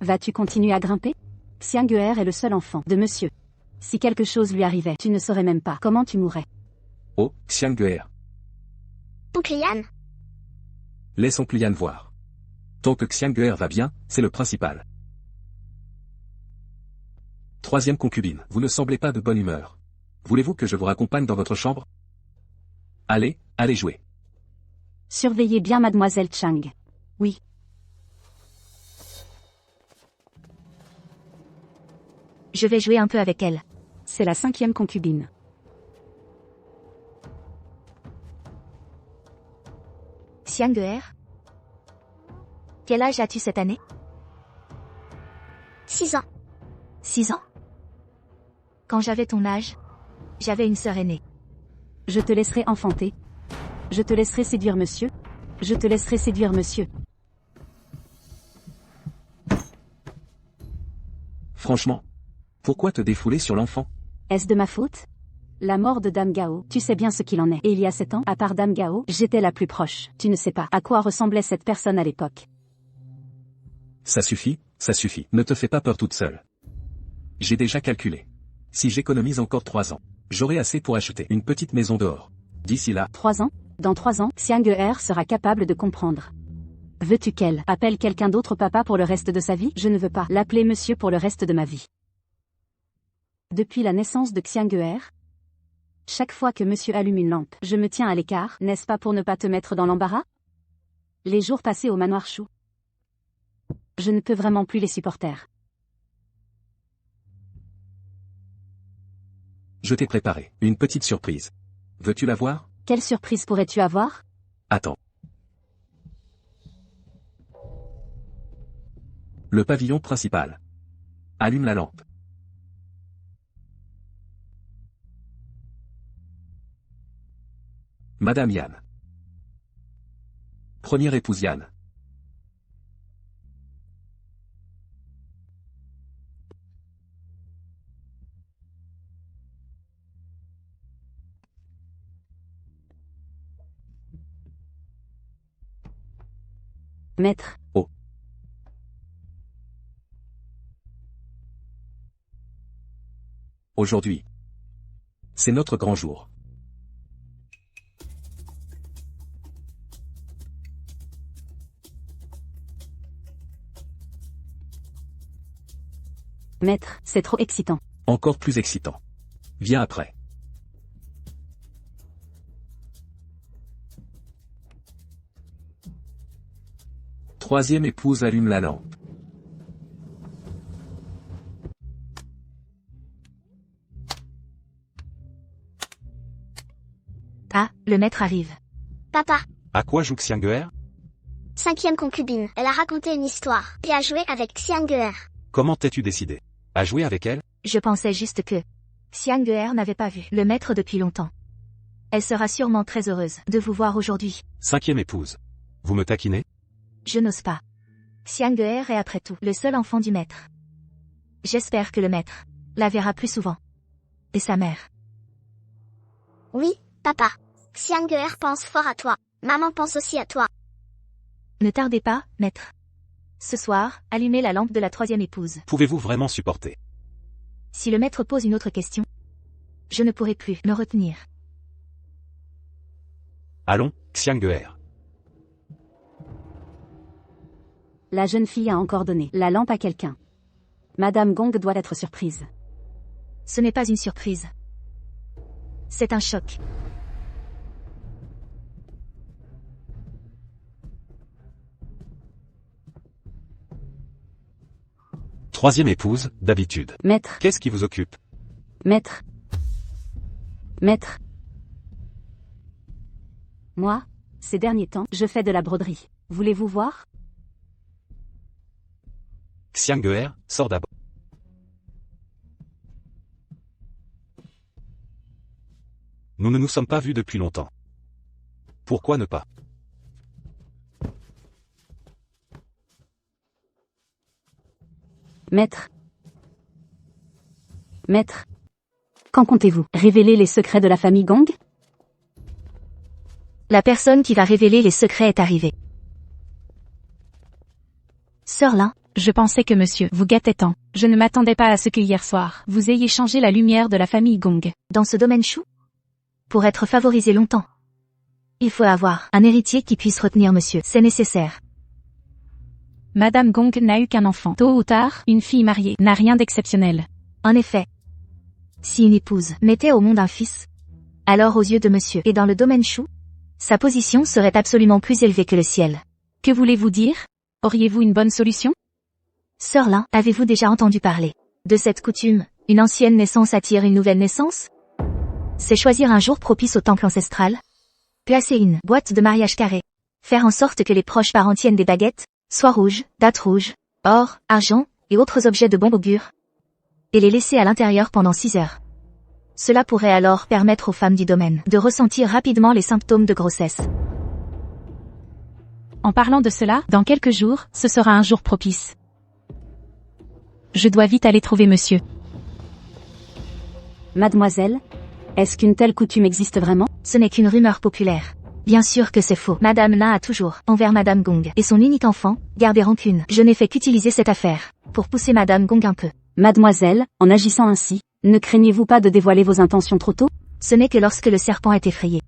Vas-tu continuer à grimper? Xianguer est le seul enfant de monsieur. Si quelque chose lui arrivait, tu ne saurais même pas comment tu mourrais. Oh, Xianguer. Oncle Yan. Laisse oncle Yan voir. Tant que Xianguer va bien, c'est le principal. Troisième concubine, vous ne semblez pas de bonne humeur. Voulez-vous que je vous raccompagne dans votre chambre? Allez, allez jouer. Surveillez bien Mademoiselle Chang. Oui. Je vais jouer un peu avec elle. C'est la 5e concubine. Xianguer. Quel âge as-tu cette année? 6 ans. 6 ans. Quand j'avais ton âge, j'avais une sœur aînée. Je te laisserai enfanter. Je te laisserai séduire monsieur. Je te laisserai séduire monsieur. Franchement. Pourquoi te défouler sur l'enfant? Est-ce de ma faute? La mort de Dame Gao, tu sais bien ce qu'il en est. Et il y a 7 ans, à part Dame Gao, j'étais la plus proche. Tu ne sais pas à quoi ressemblait cette personne à l'époque. Ça suffit, ça suffit. Ne te fais pas peur toute seule. J'ai déjà calculé. Si j'économise encore 3 ans, j'aurai assez pour acheter une petite maison dehors. D'ici là, 3 ans? Dans 3 ans, Xianguer sera capable de comprendre. Veux-tu qu'elle appelle quelqu'un d'autre papa pour le reste de sa vie? Je ne veux pas l'appeler monsieur pour le reste de ma vie. Depuis la naissance de Xianguer, chaque fois que monsieur allume une lampe, je me tiens à l'écart, n'est-ce pas pour ne pas te mettre dans l'embarras? Les jours passés au manoir Chou, je ne peux vraiment plus les supporter. je t'ai préparé une petite surprise. Veux-tu la voir? Quelle surprise pourrais-tu avoir? Attends. Le pavillon principal. Allume la lampe. Madame Yan. Première épouse Yan. Maître. Aujourd'hui. C'est notre grand jour. Maître, c'est trop excitant. Encore plus excitant. Viens après. Troisième épouse allume la lampe. Ah, le maître arrive. Papa, À quoi joue Xianguer? 5e concubine. Elle a raconté une histoire. Et a joué avec Xianguer. Comment t'es-tu décidé? À jouer avec elle? Je pensais juste que Xianguer n'avait pas vu le maître depuis longtemps. Elle sera sûrement très heureuse de vous voir aujourd'hui. 5e épouse. Vous me taquinez? Je n'ose pas. Xianguer est après tout le seul enfant du maître. J'espère que le maître la verra plus souvent. Et sa mère. Oui, papa. Xianguer pense fort à toi. Maman pense aussi à toi. Ne tardez pas, maître. Ce soir, allumez la lampe de la 3e épouse. Pouvez-vous vraiment supporter? Si le maître pose une autre question, je ne pourrai plus me retenir. Allons, Xianguer. La jeune fille a encore donné la lampe à quelqu'un. Madame Gong doit être surprise. Ce n'est pas une surprise. C'est un choc. Troisième épouse, d'habitude. Maître, Qu'est-ce qui vous occupe? maître. Maître. Moi, ces derniers temps, je fais de la broderie. Voulez-vous voir? Xianguer, sors d'abord. Nous ne nous sommes pas vus depuis longtemps. Pourquoi ne pas? Maître. Maître. Quand comptez-vous révéler les secrets de la famille Gong? La personne qui va révéler les secrets est arrivée. Sœur Lin, Je pensais que monsieur vous gâtait tant. Je ne m'attendais pas à ce que hier soir, vous ayez changé la lumière de la famille Gong. dans ce domaine chou? Pour être favorisé longtemps, il faut avoir un héritier qui puisse retenir monsieur. C'est nécessaire. Madame Gong n'a eu qu'un enfant. Tôt ou tard, une fille mariée n'a rien d'exceptionnel. En effet, si une épouse mettait au monde un fils, alors aux yeux de monsieur et dans le domaine chou, sa position serait absolument plus élevée que le ciel. Que voulez-vous dire? Auriez-vous une bonne solution? Sœur Lin, avez-vous déjà entendu parler de cette coutume? Une ancienne naissance attire une nouvelle naissance? C'est choisir un jour propice au temple ancestral, placer une boîte de mariage carrée, faire en sorte que les proches parents tiennent des baguettes, soie rouge, date rouge, or, argent et autres objets de bon augure, et les laisser à l'intérieur pendant 6 heures. Cela pourrait alors permettre aux femmes du domaine de ressentir rapidement les symptômes de grossesse. En parlant de cela, dans quelques jours, ce sera un jour propice. Je dois vite aller trouver monsieur. Mademoiselle, est-ce qu'une telle coutume existe vraiment? Ce n'est qu'une rumeur populaire. Bien sûr que c'est faux. Madame Na a toujours, envers Madame Gong et son unique enfant, gardé rancune. Je n'ai fait qu'utiliser cette affaire pour pousser Madame Gong un peu. Mademoiselle, en agissant ainsi, ne craignez-vous pas de dévoiler vos intentions trop tôt? Ce n'est que lorsque le serpent est effrayé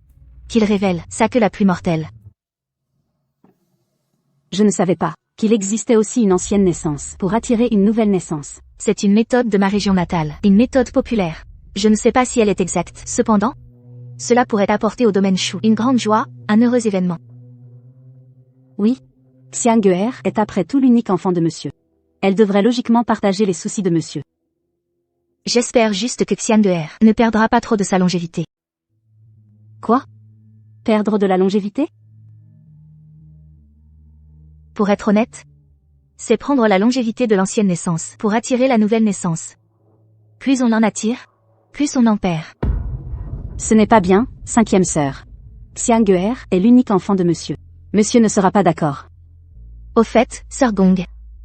qu'il révèle sa queue la plus mortelle. Je ne savais pas qu'il existait aussi une ancienne naissance pour attirer une nouvelle naissance. C'est une méthode de ma région natale, une méthode populaire. Je ne sais pas si elle est exacte. Cependant, cela pourrait apporter au domaine chou une grande joie, un heureux événement. Oui. Xianguer est après tout l'unique enfant de monsieur. Elle devrait logiquement partager les soucis de monsieur. J'espère juste que Xianguer ne perdra pas trop de sa longévité. Quoi? Perdre de la longévité? Pour être honnête, c'est prendre la longévité de l'ancienne naissance pour attirer la nouvelle naissance. Plus on en attire, plus on en perd. Ce n'est pas bien, 5e sœur. Xianguer est l'unique enfant de monsieur. Monsieur ne sera pas d'accord. Au fait, sœur Gong,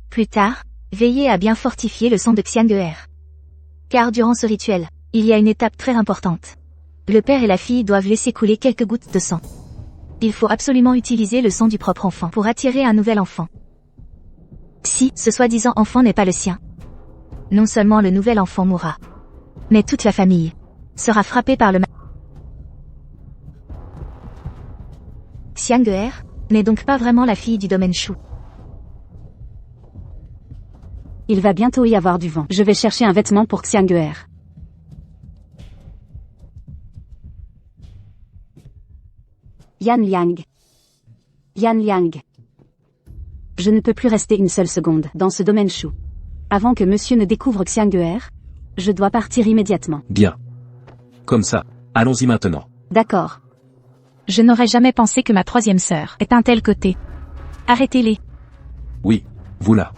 plus tard, veillez à bien fortifier le sang de Xianguer. Car durant ce rituel, il y a une étape très importante. Le père et la fille doivent laisser couler quelques gouttes de sang. Il faut absolument utiliser le sang du propre enfant pour attirer un nouvel enfant. Si ce soi-disant enfant n'est pas le sien, non seulement le nouvel enfant mourra, mais toute la famille sera frappée par le mal. Xiang'er n'est donc pas vraiment la fille du domaine Shu. Il va bientôt y avoir du vent. Je vais chercher un vêtement pour Xiang'er. Yan Liang. Yan Liang. Je ne peux plus rester une seule seconde dans ce domaine Shu. Avant que monsieur ne découvre Xiang'er, je dois partir immédiatement. Bien. Comme ça, allons-y maintenant. D'accord. Je n'aurais jamais pensé que ma troisième sœur est un tel côté. Arrêtez-les, Oui, vous là.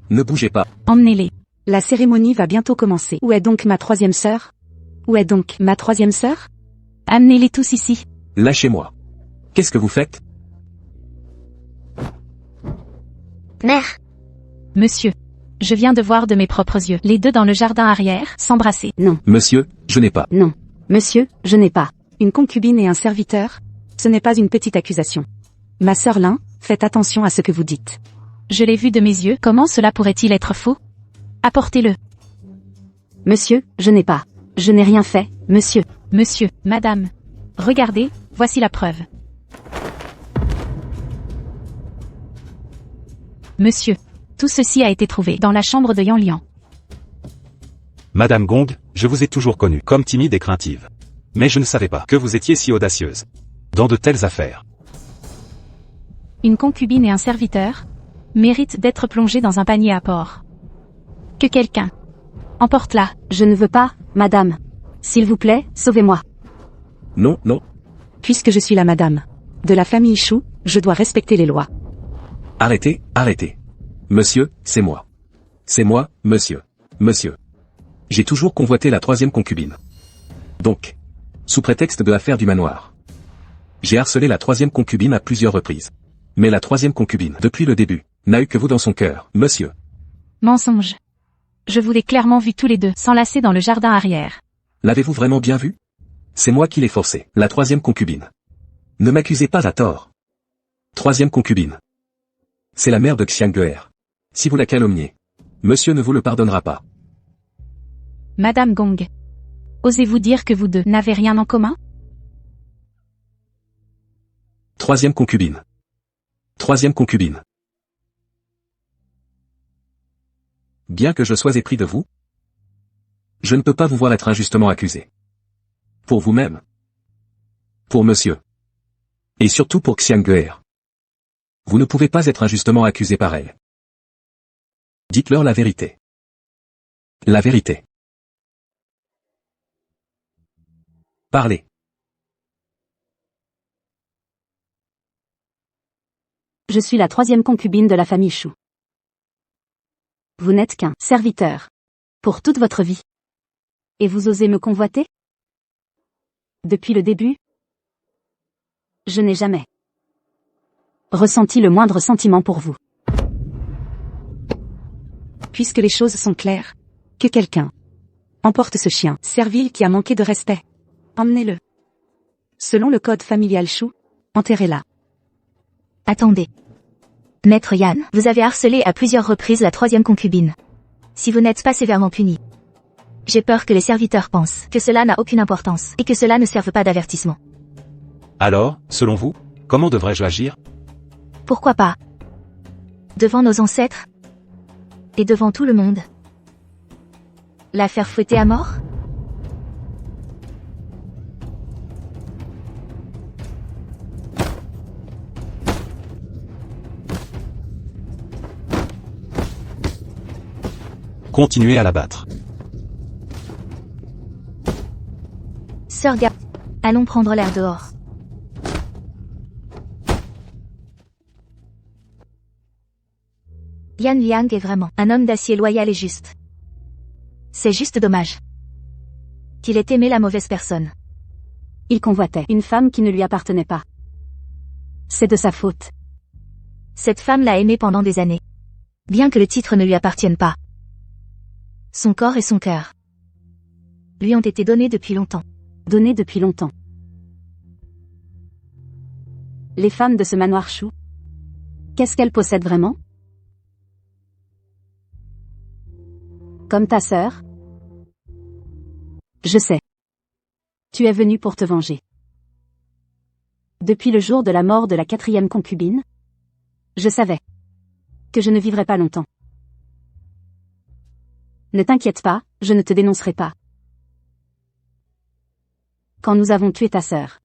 Ne bougez pas. emmenez-les. La cérémonie va bientôt commencer. Où est donc ma troisième sœur? Où est donc ma troisième sœur? Amenez-les tous ici. Lâchez-moi. Qu'est-ce que vous faites? Mère, Monsieur. Je viens de voir de mes propres yeux les deux dans le jardin arrière s'embrasser. Non. Monsieur, je n'ai pas. Non. Monsieur, je n'ai pas. Une concubine et un serviteur? Ce n'est pas une petite accusation. Ma sœur Lin, faites attention à ce que vous dites. Je l'ai vu de mes yeux, comment cela pourrait-il être faux? Apportez-le. Monsieur, je n'ai pas. Je n'ai rien fait, monsieur. Monsieur, madame. Regardez, voici la preuve. Monsieur. Tout ceci a été trouvé dans la chambre de Yan Liang. Madame Gong, je vous ai toujours connue comme timide et craintive. Mais je ne savais pas que vous étiez si audacieuse dans de telles affaires. Une concubine et un serviteur méritent d'être plongés dans un panier à porc. Que quelqu'un emporte-la. Je ne veux pas, madame. S'il vous plaît, sauvez-moi. Non, non. Puisque je suis la madame de la famille Shu, je dois respecter les lois. Arrêtez, arrêtez. Monsieur, c'est moi. C'est moi, monsieur. Monsieur. J'ai toujours convoité la troisième concubine. Donc, sous prétexte de l'affaire du manoir, j'ai harcelé la troisième concubine à plusieurs reprises. Mais la troisième concubine, depuis le début, n'a eu que vous dans son cœur, monsieur. Mensonge. Je vous l'ai clairement vu tous les deux s'enlacer dans le jardin arrière. L'avez-vous vraiment bien vu? C'est moi qui l'ai forcé, la troisième concubine. Ne m'accusez pas à tort. Troisième concubine. C'est la mère de Xiang'er. Si vous la calomniez, monsieur ne vous le pardonnera pas. Madame Gong. Osez-vous dire que vous deux n'avez rien en commun? Troisième concubine. Troisième concubine. Bien que je sois épris de vous, je ne peux pas vous voir être injustement accusé. Pour vous-même. Pour monsieur. Et surtout pour Xiang'er. Vous ne pouvez pas être injustement accusé par elle. Dites-leur la vérité. La vérité. Parlez. Je suis la troisième concubine de la famille Shu. Vous n'êtes qu'un serviteur. Pour toute votre vie. Et vous osez me convoiter? Depuis le début, je n'ai jamais ressenti le moindre sentiment pour vous. Puisque les choses sont claires, que quelqu'un emporte ce chien servile qui a manqué de respect. Emmenez-le. Selon le code familial Shu, enterrez-la. Attendez. Maître Yan, vous avez harcelé à plusieurs reprises la troisième concubine. Si vous n'êtes pas sévèrement puni, j'ai peur que les serviteurs pensent que cela n'a aucune importance et que cela ne serve pas d'avertissement. Alors, selon vous, comment devrais-je agir? Pourquoi pas? Devant nos ancêtres et devant tout le monde. La faire fouetter à mort? Continuez à la battre. Sœur Gao, allons prendre l'air dehors. Yan Liang est vraiment un homme d'acier loyal et juste. C'est juste dommage qu'il ait aimé la mauvaise personne. Il convoitait une femme qui ne lui appartenait pas. C'est de sa faute. Cette femme l'a aimé pendant des années. Bien que le titre ne lui appartienne pas. Son corps et son cœur lui ont été donnés depuis longtemps. Donnés depuis longtemps. Les femmes de ce manoir chou. Qu'est-ce qu'elles possèdent vraiment? Comme ta sœur? Je sais. Tu es venu pour te venger. Depuis le jour de la mort de la 4e concubine, je savais que je ne vivrais pas longtemps. Ne t'inquiète pas, je ne te dénoncerai pas. Quand nous avons tué ta sœur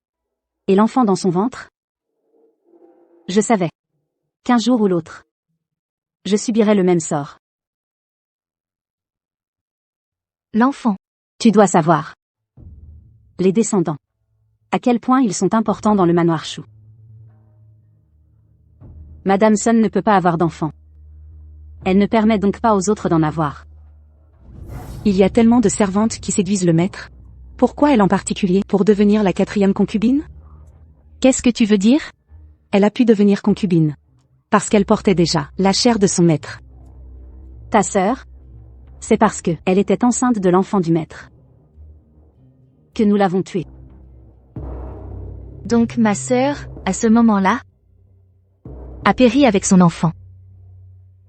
et l'enfant dans son ventre, je savais qu'un jour ou l'autre, je subirais le même sort. L'enfant. Tu dois savoir. Les descendants. À quel point ils sont importants dans le manoir chou. Madame Sun ne peut pas avoir d'enfant. Elle ne permet donc pas aux autres d'en avoir. Il y a tellement de servantes qui séduisent le maître. Pourquoi elle en particulier pour devenir la 4e concubine? Qu'est-ce que tu veux dire? Elle a pu devenir concubine. Parce qu'elle portait déjà la chair de son maître. Ta sœur? C'est parce que elle était enceinte de l'enfant du maître que nous l'avons tuée. Donc ma sœur, à ce moment-là, a péri avec son enfant.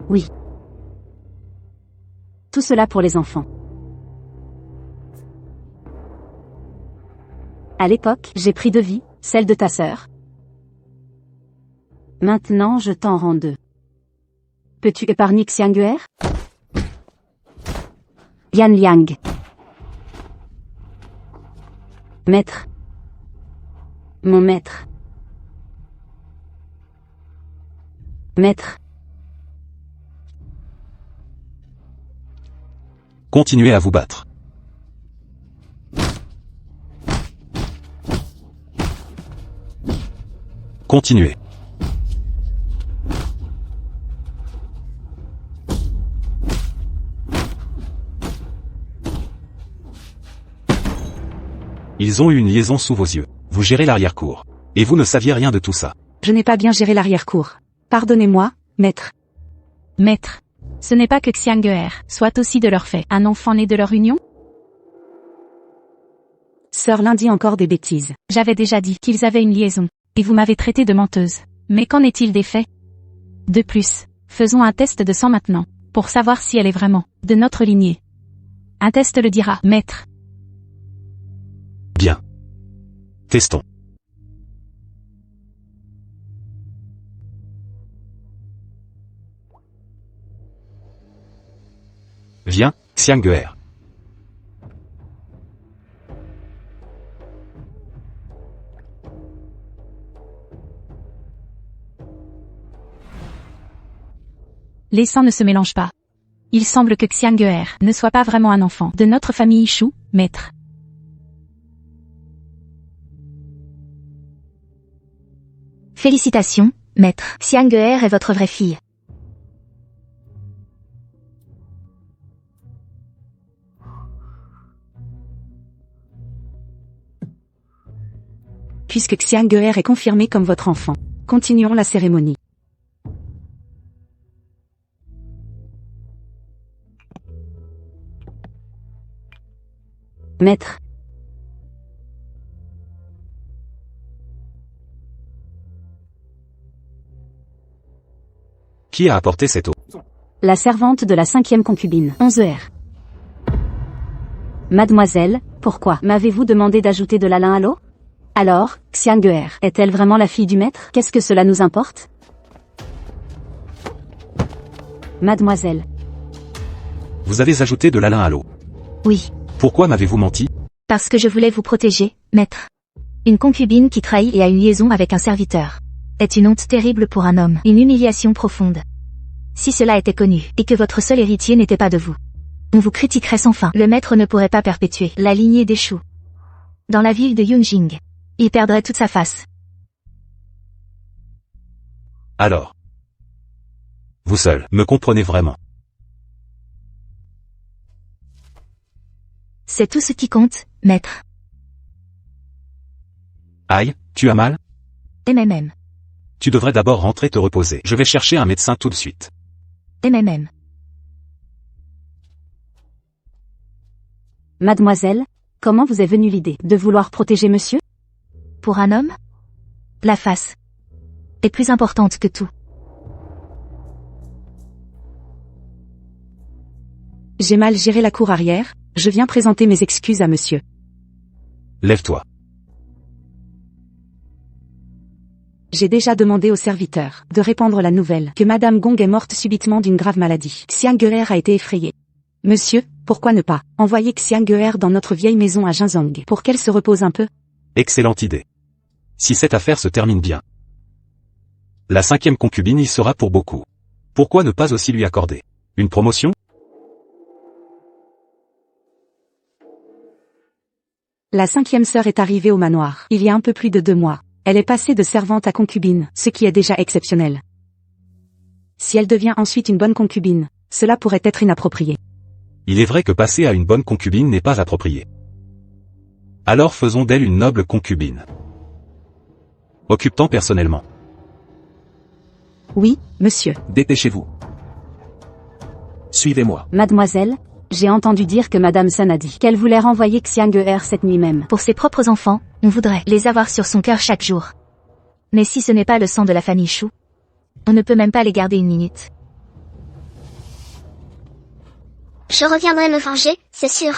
Oui. Tout cela pour les enfants. À l'époque, j'ai pris 2 vies, celle de ta sœur. Maintenant je t'en rends 2. Peux-tu épargner Xianguer? Yan Liang. Maître. Mon maître. Maître. Continuez à vous battre. Continuez. Ils ont eu une liaison sous vos yeux. Vous gérez l'arrière-cour. Et vous ne saviez rien de tout ça. Je n'ai pas bien géré l'arrière-cour. Pardonnez-moi, maître. Maître. Ce n'est pas que Xianguer soit aussi de leur fait un enfant né de leur union? Sœur Lin dit encore des bêtises. J'avais déjà dit qu'ils avaient une liaison, et vous m'avez traité de menteuse. Mais qu'en est-il des faits? De plus, faisons un test de sang maintenant, pour savoir si elle est vraiment de notre lignée. Un test le dira, maître. Bien. Testons. Viens, Xianguer. Les sangs ne se mélangent pas. Il semble que Xianguer ne soit pas vraiment un enfant de notre famille Chou, maître. Félicitations, maître. Xianguer est votre vraie fille. Puisque Xianguer est confirmé comme votre enfant, continuons la cérémonie. Maître. Qui a apporté cette eau? La servante de la 5e concubine, 11 R. Mademoiselle, pourquoi m'avez-vous demandé d'ajouter de la lin à l'eau? Alors, Xianguer est-elle vraiment la fille du maître? Qu'est-ce que cela nous importe? Mademoiselle. Vous avez ajouté de la lin à l'eau. Oui. Pourquoi m'avez-vous menti? Parce que je voulais vous protéger, maître. Une concubine qui trahit et a une liaison avec un serviteur est une honte terrible pour un homme, une humiliation profonde. Si cela était connu, et que votre seul héritier n'était pas de vous, on vous critiquerait sans fin. Le maître ne pourrait pas perpétuer la lignée des Chou. Dans la ville de Yunjing, il perdrait toute sa face. Alors. Vous seul me comprenez vraiment. C'est tout ce qui compte, maître. Aïe, tu as mal? MMM. Tu devrais d'abord rentrer te reposer. Je vais chercher un médecin tout de suite. MMM. Mademoiselle, comment vous est venue l'idée de vouloir protéger monsieur? Pour un homme? La face. est plus importante que tout. J'ai mal géré la cour arrière, je viens présenter mes excuses à monsieur. Lève-toi. J'ai déjà demandé au serviteur de répandre la nouvelle que Madame Gong est morte subitement d'une grave maladie. Xiang-Geer a été effrayé. Monsieur, pourquoi ne pas envoyer Xiang-Geer dans notre vieille maison à Jinzong pour qu'elle se repose un peu? Excellente idée. Si cette affaire se termine bien, la 5e concubine y sera pour beaucoup. Pourquoi ne pas aussi lui accorder une promotion? La 5e sœur est arrivée au manoir il y a un peu plus de 2 mois. Elle est passée de servante à concubine, ce qui est déjà exceptionnel. Si elle devient ensuite une bonne concubine, cela pourrait être inapproprié. Il est vrai que passer à une bonne concubine n'est pas approprié. Alors faisons d'elle une noble concubine. Occupe-t'en personnellement. Oui, monsieur. Dépêchez-vous. Suivez-moi. Mademoiselle, j'ai entendu dire que Madame Sun a dit qu'elle voulait renvoyer Xiang-Geer cette nuit même. Pour ses propres enfants, on voudrait les avoir sur son cœur chaque jour. Mais si ce n'est pas le sang de la famille Shu, on ne peut même pas les garder une minute. Je reviendrai me venger, c'est sûr.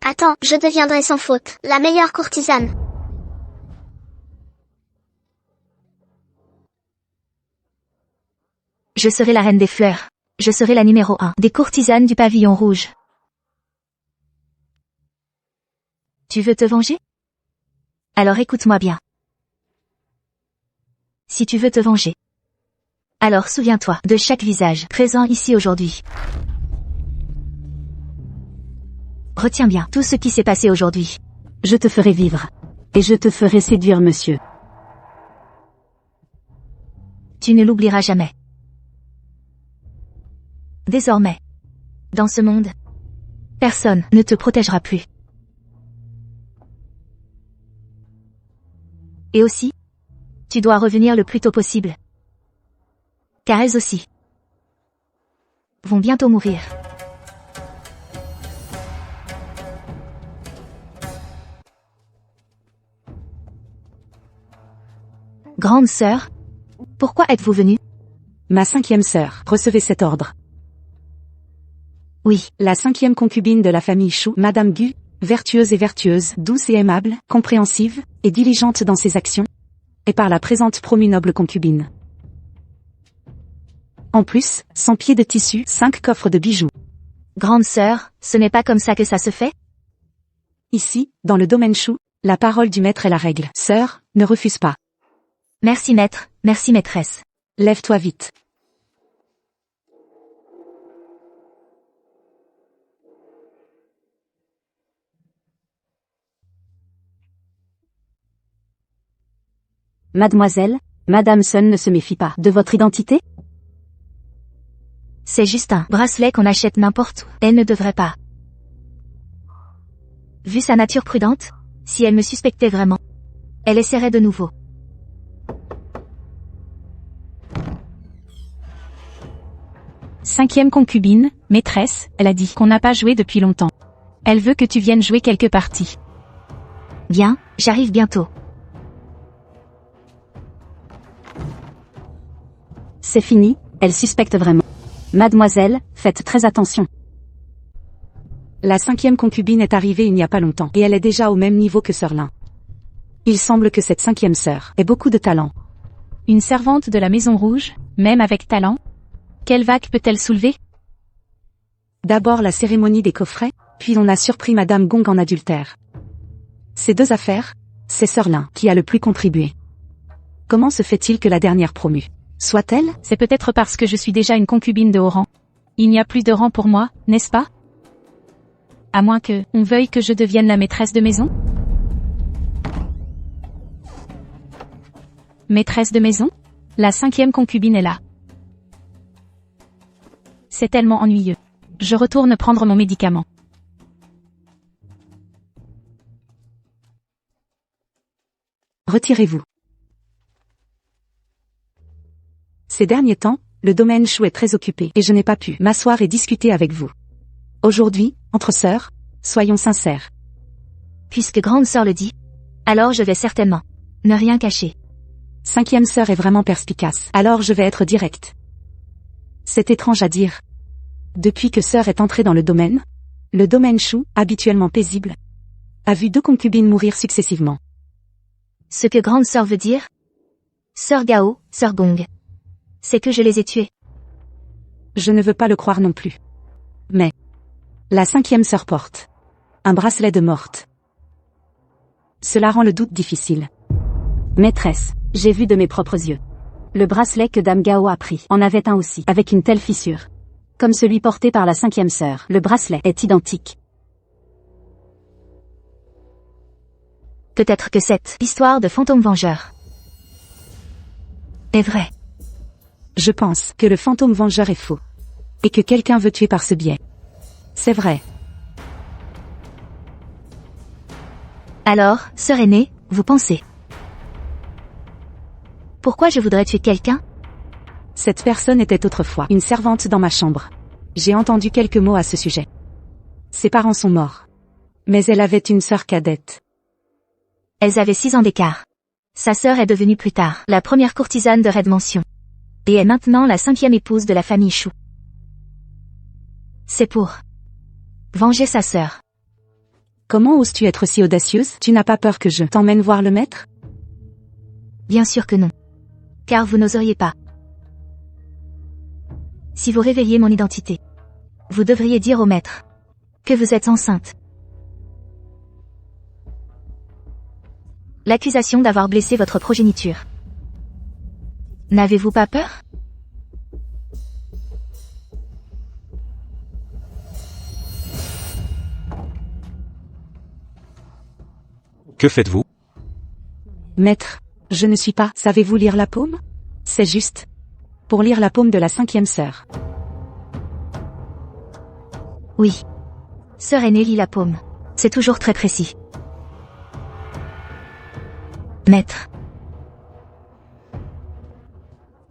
Attends, je deviendrai sans faute la meilleure courtisane. Je serai la reine des fleurs. Je serai la numéro 1 des courtisanes du pavillon rouge. Tu veux te venger? Alors écoute-moi bien. Si tu veux te venger, alors souviens-toi de chaque visage présent ici aujourd'hui. Retiens bien tout ce qui s'est passé aujourd'hui. Je te ferai vivre. Et je te ferai séduire, monsieur. Tu ne l'oublieras jamais. Désormais, dans ce monde, personne ne te protégera plus. Et aussi, tu dois revenir le plus tôt possible. Car elles aussi vont bientôt mourir. Grande sœur, pourquoi êtes-vous venue? Ma 5e sœur, recevez cet ordre. Oui, La 5e concubine de la famille Shu, Madame Gu, vertueuse, douce et aimable, compréhensive, et diligente dans ses actions, est par la présente promue noble concubine. En plus, 100 pieds de tissu, 5 coffres de bijoux. grande sœur, ce n'est pas comme ça que ça se fait? Ici, dans le domaine Shu, la parole du maître est la règle. Sœur, ne refuse pas. Merci maître, merci maîtresse. Lève-toi vite. Mademoiselle, Madame Sun ne se méfie pas de votre identité? C'est juste un bracelet qu'on achète n'importe où. Elle ne devrait pas. Vu sa nature prudente, si elle me suspectait vraiment, elle essaierait de nouveau. Cinquième concubine, maîtresse, elle a dit qu'on n'a pas joué depuis longtemps. Elle veut que tu viennes jouer quelques parties. Bien, j'arrive bientôt. C'est fini, elle suspecte vraiment. Mademoiselle, faites très attention. La 5e concubine est arrivée il n'y a pas longtemps, et elle est déjà au même niveau que Sœur Lin. Il semble que cette 5e sœur ait beaucoup de talent. Une servante de la Maison Rouge, même avec talent? Quelle vague peut-elle soulever? D'abord la cérémonie des coffrets, puis on a surpris Madame Gong en adultère. Ces 2 affaires, c'est Sœur Lin qui a le plus contribué. Comment se fait-il que la dernière promue soit-elle? C'est peut-être parce que je suis déjà une concubine de haut rang. Il n'y a plus de rang pour moi, n'est-ce pas? À moins que, on veuille que je devienne la maîtresse de maison? Maîtresse de maison? La 5e concubine est là. C'est tellement ennuyeux. Je retourne prendre mon médicament. Retirez-vous. Ces derniers temps, le domaine Shu est très occupé et je n'ai pas pu m'asseoir et discuter avec vous. Aujourd'hui, entre sœurs, soyons sincères. Puisque grande sœur le dit, alors je vais certainement ne rien cacher. 5e sœur est vraiment perspicace. Alors je vais être direct. C'est étrange à dire. Depuis que sœur est entrée dans le domaine Shu, habituellement paisible, a vu 2 concubines mourir successivement. Ce que grande sœur veut dire? Sœur Gao, sœur Gong. C'est que je les ai tuées. Je ne veux pas le croire non plus. Mais la 5e sœur porte un bracelet de morte. Cela rend le doute difficile. Maîtresse, j'ai vu de mes propres yeux. Le bracelet que Dame Gao a pris en avait un aussi, avec une telle fissure. Comme celui porté par la 5e sœur. Le bracelet est identique. Peut-être que cette histoire de fantôme vengeur est vraie. Je pense que le fantôme vengeur est faux. Et que quelqu'un veut tuer par ce biais. C'est vrai. Alors, sœur aînée, vous pensez? Pourquoi je voudrais tuer quelqu'un? Cette personne était autrefois une servante dans ma chambre. J'ai entendu quelques mots à ce sujet. Ses parents sont morts. Mais elle avait une sœur cadette. Elles avaient 6 ans d'écart. Sa sœur est devenue plus tard la première courtisane de Red Mansion. Et est maintenant la 5e épouse de la famille Shu. C'est pour venger sa sœur. Comment oses-tu être si audacieuse? Tu n'as pas peur que je t'emmène voir le maître? Bien sûr que non. Car vous n'oseriez pas. Si vous révéliez mon identité, vous devriez dire au maître que vous êtes enceinte. L'accusation d'avoir blessé votre progéniture. N'avez-vous pas peur? Que faites-vous? Maître, je ne suis pas. Savez-vous lire la paume? C'est juste. Pour lire la paume de la 5e sœur. Oui. Sœur aînée lit la paume. C'est toujours très précis. Maître.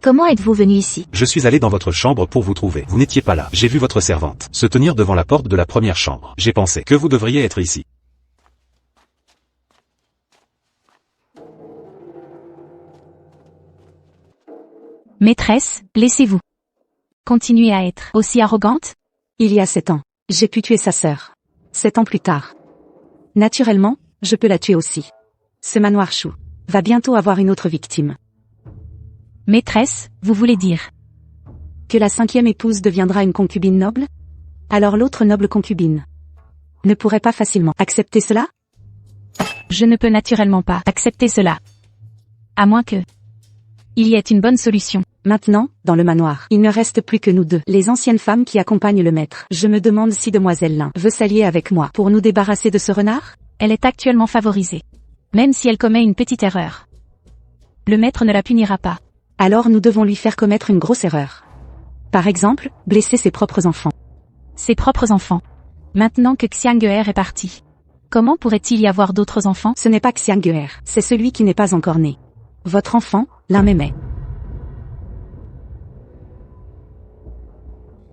Comment êtes-vous venu ici? Je suis allé dans votre chambre pour vous trouver. Vous n'étiez pas là. J'ai vu votre servante se tenir devant la porte de la première chambre. J'ai pensé que vous devriez être ici. Maîtresse, laissez-vous. Continuez à être aussi arrogante? Il y a 7 ans, j'ai pu tuer sa sœur. 7 ans plus tard. Naturellement, je peux la tuer aussi. Ce manoir Shu va bientôt avoir une autre victime. Maîtresse, vous voulez dire que la 5e épouse deviendra une concubine noble? Alors l'autre noble concubine ne pourrait pas facilement accepter cela? Je ne peux naturellement pas accepter cela. À moins que il y ait une bonne solution. Maintenant, dans le manoir, il ne reste plus que nous deux, les anciennes femmes qui accompagnent le maître. Je me demande si demoiselle Lin veut s'allier avec moi pour nous débarrasser de ce renard? Elle est actuellement favorisée. Même si elle commet une petite erreur. Le maître ne la punira pas. Alors nous devons lui faire commettre une grosse erreur. Par exemple, blesser ses propres enfants. Ses propres enfants. Maintenant que Xiang'er est parti. Comment pourrait-il y avoir d'autres enfants? Ce n'est pas Xiang'er, c'est celui qui n'est pas encore né. Votre enfant, Lin m'aimait.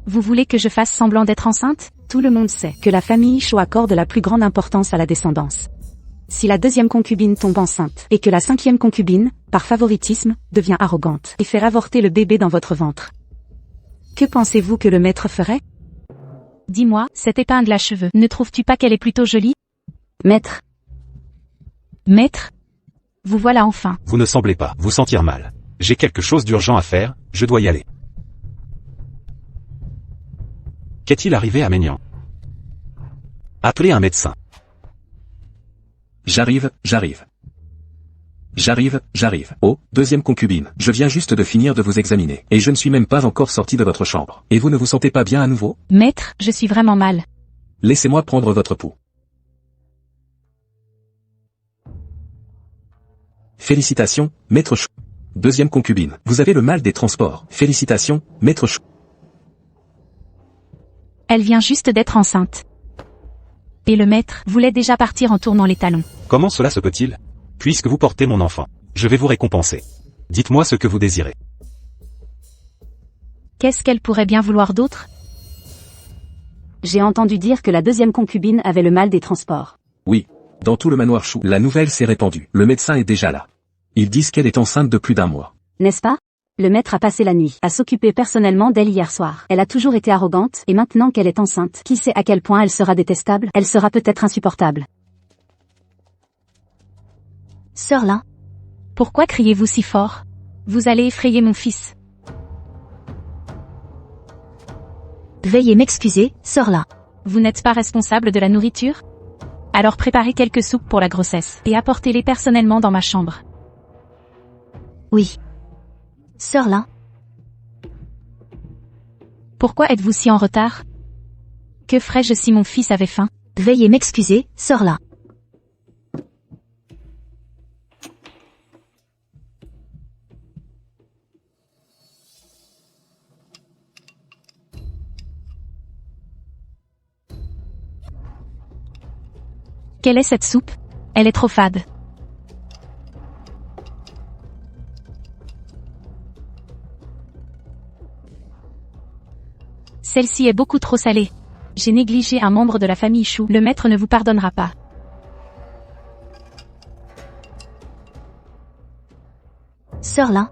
Vous voulez que je fasse semblant d'être enceinte? Tout le monde sait que la famille Shu accorde la plus grande importance à la descendance. Si la 2e concubine tombe enceinte, et que la 5e concubine, par favoritisme, devient arrogante, et fait avorter le bébé dans votre ventre. Que pensez-vous que le maître ferait? Dis-moi, cette épingle à cheveux, ne trouves-tu pas qu'elle est plutôt jolie? Maître. Maître? Vous voilà enfin. Vous ne semblez pas vous sentir mal. J'ai quelque chose d'urgent à faire, je dois y aller. Qu'est-il arrivé à Maignan? Appelez un médecin. J'arrive. Oh, 2e concubine, je viens juste de finir de vous examiner, et je ne suis même pas encore sorti de votre chambre. Et vous ne vous sentez pas bien à nouveau? Maître, je suis vraiment mal. Laissez-moi prendre votre pouls. Félicitations, maître Shu. 2e concubine, vous avez le mal des transports. Félicitations, maître Shu. Elle vient juste d'être enceinte. Et le maître voulait déjà partir en tournant les talons. Comment cela se peut-il? Puisque vous portez mon enfant, je vais vous récompenser. Dites-moi ce que vous désirez. Qu'est-ce qu'elle pourrait bien vouloir d'autre? J'ai entendu dire que la 2e concubine avait le mal des transports. Oui. Dans tout le manoir Shu, la nouvelle s'est répandue. Le médecin est déjà là. Ils disent qu'elle est enceinte de plus d'1 mois. N'est-ce pas? Le maître a passé la nuit à s'occuper personnellement d'elle hier soir. Elle a toujours été arrogante, et maintenant qu'elle est enceinte, qui sait à quel point elle sera détestable, elle sera peut-être insupportable. Sœur Lin, Pourquoi criez-vous si fort? Vous allez effrayer mon fils. veuillez m'excuser, Sœur Lin. Vous n'êtes pas responsable de la nourriture? Alors préparez quelques soupes pour la grossesse, et apportez-les personnellement dans ma chambre. Oui. Sœur Lin, Pourquoi êtes-vous si en retard? Que ferais-je si mon fils avait faim? veuillez m'excuser, Sœur Lin. Quelle est cette soupe? Elle est trop fade. Celle-ci est beaucoup trop salée. J'ai négligé un membre de la famille Chou. Le maître ne vous pardonnera pas. Sœur Lin,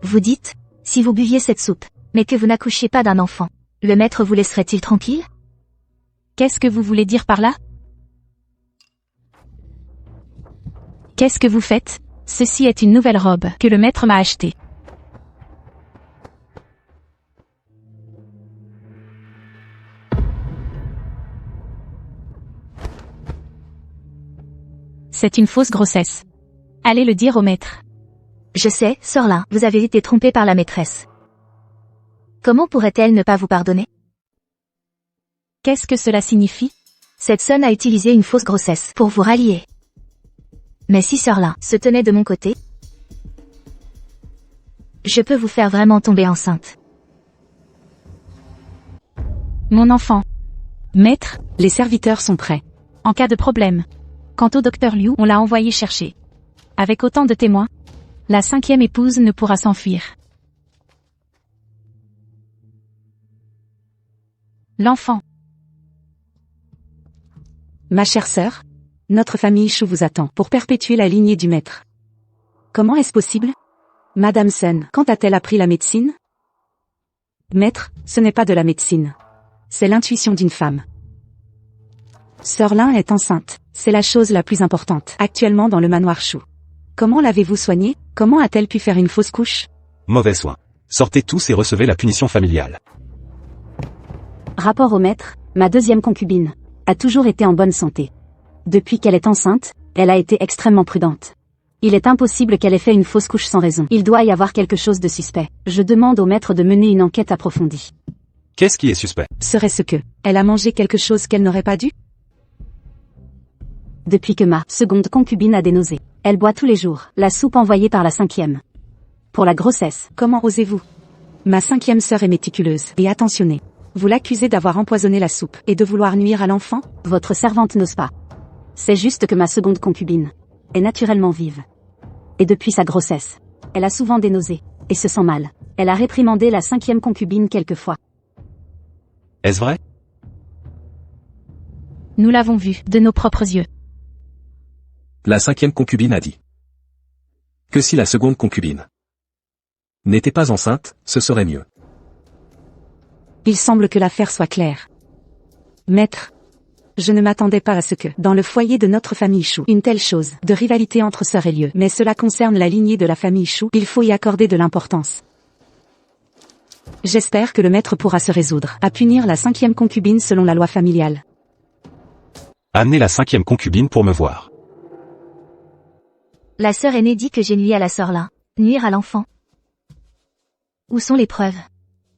vous dites, si vous buviez cette soupe, mais que vous n'accouchiez pas d'un enfant, le maître vous laisserait-il tranquille? Qu'est-ce que vous voulez dire par là? Qu'est-ce que vous faites? Ceci est une nouvelle robe que le maître m'a achetée. C'est une fausse grossesse. Allez le dire au maître. Je sais, Sœur Lin, vous avez été trompée par la maîtresse. Comment pourrait-elle ne pas vous pardonner? Qu'est-ce que cela signifie? Cette sonne a utilisé une fausse grossesse pour vous rallier. Mais si Sœur Lin se tenait de mon côté, je peux vous faire vraiment tomber enceinte. Mon enfant. Maître, Les serviteurs sont prêts. en cas de problème. Quant au docteur Liu, on l'a envoyé chercher. Avec autant de témoins, la 5e épouse ne pourra s'enfuir. L'enfant. Ma chère sœur, notre famille Chou vous attend pour perpétuer la lignée du maître. Comment est-ce possible? Madame Sun, quand a-t-elle appris la médecine? Maître, ce n'est pas de la médecine. C'est l'intuition d'une femme. Sœur Lin est enceinte. C'est la chose la plus importante actuellement dans le manoir Chou. Comment l'avez-vous soignée? Comment a-t-elle pu faire une fausse couche? Mauvais soin. Sortez tous et recevez la punition familiale. Rapport au maître, ma 2e concubine a toujours été en bonne santé. Depuis qu'elle est enceinte, elle a été extrêmement prudente. Il est impossible qu'elle ait fait une fausse couche sans raison. Il doit y avoir quelque chose de suspect. Je demande au maître de mener une enquête approfondie. Qu'est-ce qui est suspect? Serait-ce que elle a mangé quelque chose qu'elle n'aurait pas dû? Depuis que ma 2e concubine a des nausées, elle boit tous les jours la soupe envoyée par la 5e. Pour la grossesse, Comment osez-vous? Ma 5e sœur est méticuleuse et attentionnée. Vous l'accusez d'avoir empoisonné la soupe et de vouloir nuire à l'enfant? votre servante n'ose pas. C'est juste que ma 2e concubine est naturellement vive. Et depuis sa grossesse, elle a souvent des nausées et se sent mal. Elle a réprimandé la 5e concubine quelquefois. Est-ce vrai? Nous l'avons vu, de nos propres yeux. La 5e concubine a dit que si la 2e concubine n'était pas enceinte, ce serait mieux. Il semble que l'affaire soit claire. Maître, je ne m'attendais pas à ce que, dans le foyer de notre famille Chou, une telle chose, de rivalité entre sœurs ait lieu. Mais cela concerne la lignée de la famille Chou, il faut y accorder de l'importance. J'espère que le maître pourra se résoudre à punir la 5e concubine selon la loi familiale. Amenez la 5e concubine pour me voir. La sœur aînée dit que j'ai nuit à la Sœur Lin. Nuire à l'enfant. Où sont les preuves?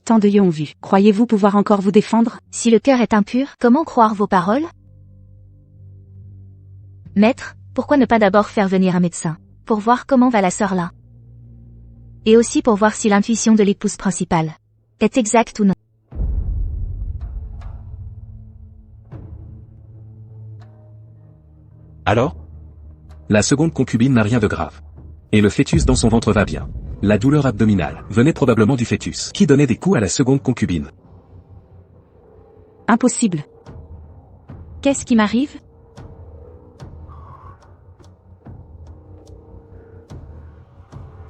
Tant de yeux ont vu. Croyez-vous pouvoir encore vous défendre? Si le cœur est impur, comment croire vos paroles? Maître, pourquoi ne pas d'abord faire venir un médecin, pour voir comment va la Sœur Lin? Et aussi pour voir si l'intuition de l'épouse principale est exacte ou non. Alors? La 2e concubine n'a rien de grave. Et le fœtus dans son ventre va bien. La douleur abdominale venait probablement du fœtus, qui donnait des coups à la 2e concubine. Impossible. Qu'est-ce qui m'arrive?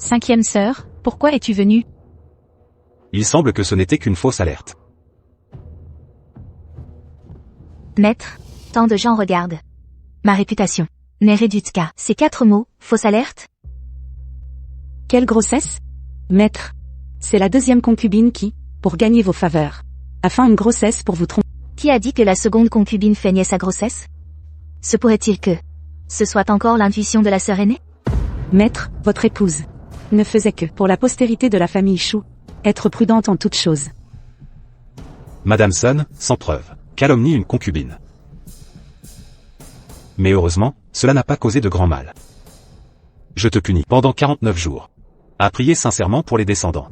5e sœur, pourquoi es-tu venue? Il semble que ce n'était qu'une fausse alerte. Maître, tant de gens regardent. Ma réputation n'est réduite qu'à ces 4 mots, fausse alerte? Quelle grossesse? Maître. C'est la deuxième concubine qui, pour gagner vos faveurs, a fait une grossesse pour vous tromper. Qui a dit que la seconde concubine feignait sa grossesse? Se pourrait-il que ce soit encore l'intuition de la sœur aînée? Maître, votre épouse, ne faisait que, pour la postérité de la famille Chou, être prudente en toutes choses. Madame Sun, sans preuve, calomnie une concubine. Mais heureusement, cela n'a pas causé de grand mal. Je te punis pendant 49 jours. À prier sincèrement pour les descendants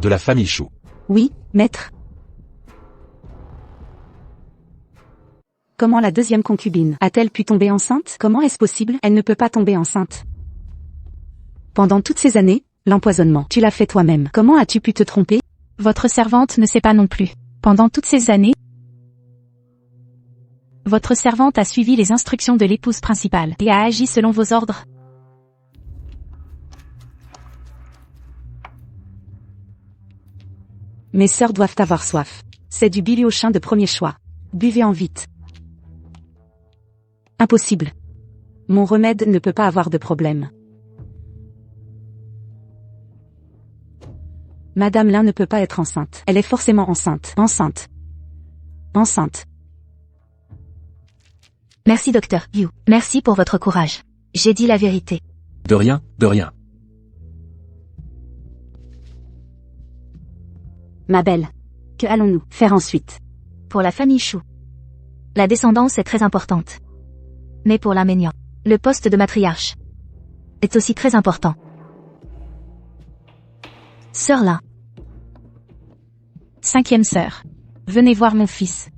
de la famille Chou. Oui, maître. Comment la deuxième concubine a-t-elle pu tomber enceinte? Comment est-ce possible? Elle ne peut pas tomber enceinte. Pendant toutes ces années, l'empoisonnement, tu l'as fait toi-même. Comment as-tu pu te tromper? Votre servante ne sait pas non plus. Pendant toutes ces années, votre servante a suivi les instructions de l'épouse principale et a agi selon vos ordres. Mes sœurs doivent avoir soif. C'est du biliochin de premier choix. Buvez-en vite. Impossible. Mon remède ne peut pas avoir de problème. Madame Lin ne peut pas être enceinte. Elle est forcément enceinte. Enceinte. Enceinte. Merci docteur Yu. Merci pour votre courage. J'ai dit la vérité. De rien, de rien. Ma belle. Que allons-nous faire ensuite? Pour la famille Chou, la descendance est très importante. Mais pour la Ménian, le poste de matriarche est aussi très important. Sœur Lin. 5e sœur. Venez voir mon fils.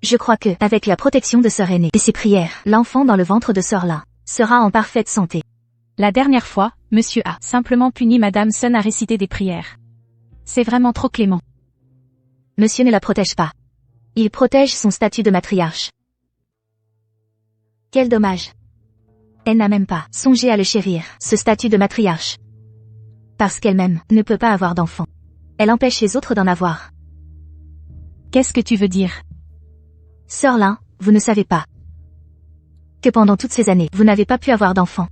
Je crois que, avec la protection de sœur aînée et ses prières, l'enfant dans le ventre de sœur Lin sera en parfaite santé. La dernière fois, monsieur a simplement puni Madame Sun à réciter des prières. C'est vraiment trop clément. Monsieur ne la protège pas. Il protège son statut de matriarche. Quel dommage. Elle n'a même pas songé à le chérir, ce statut de matriarche. Parce qu'elle-même ne peut pas avoir d'enfant. Elle empêche les autres d'en avoir. Qu'est-ce que tu veux dire? Sœur Lin, vous ne savez pas que pendant toutes ces années, vous n'avez pas pu avoir d'enfant.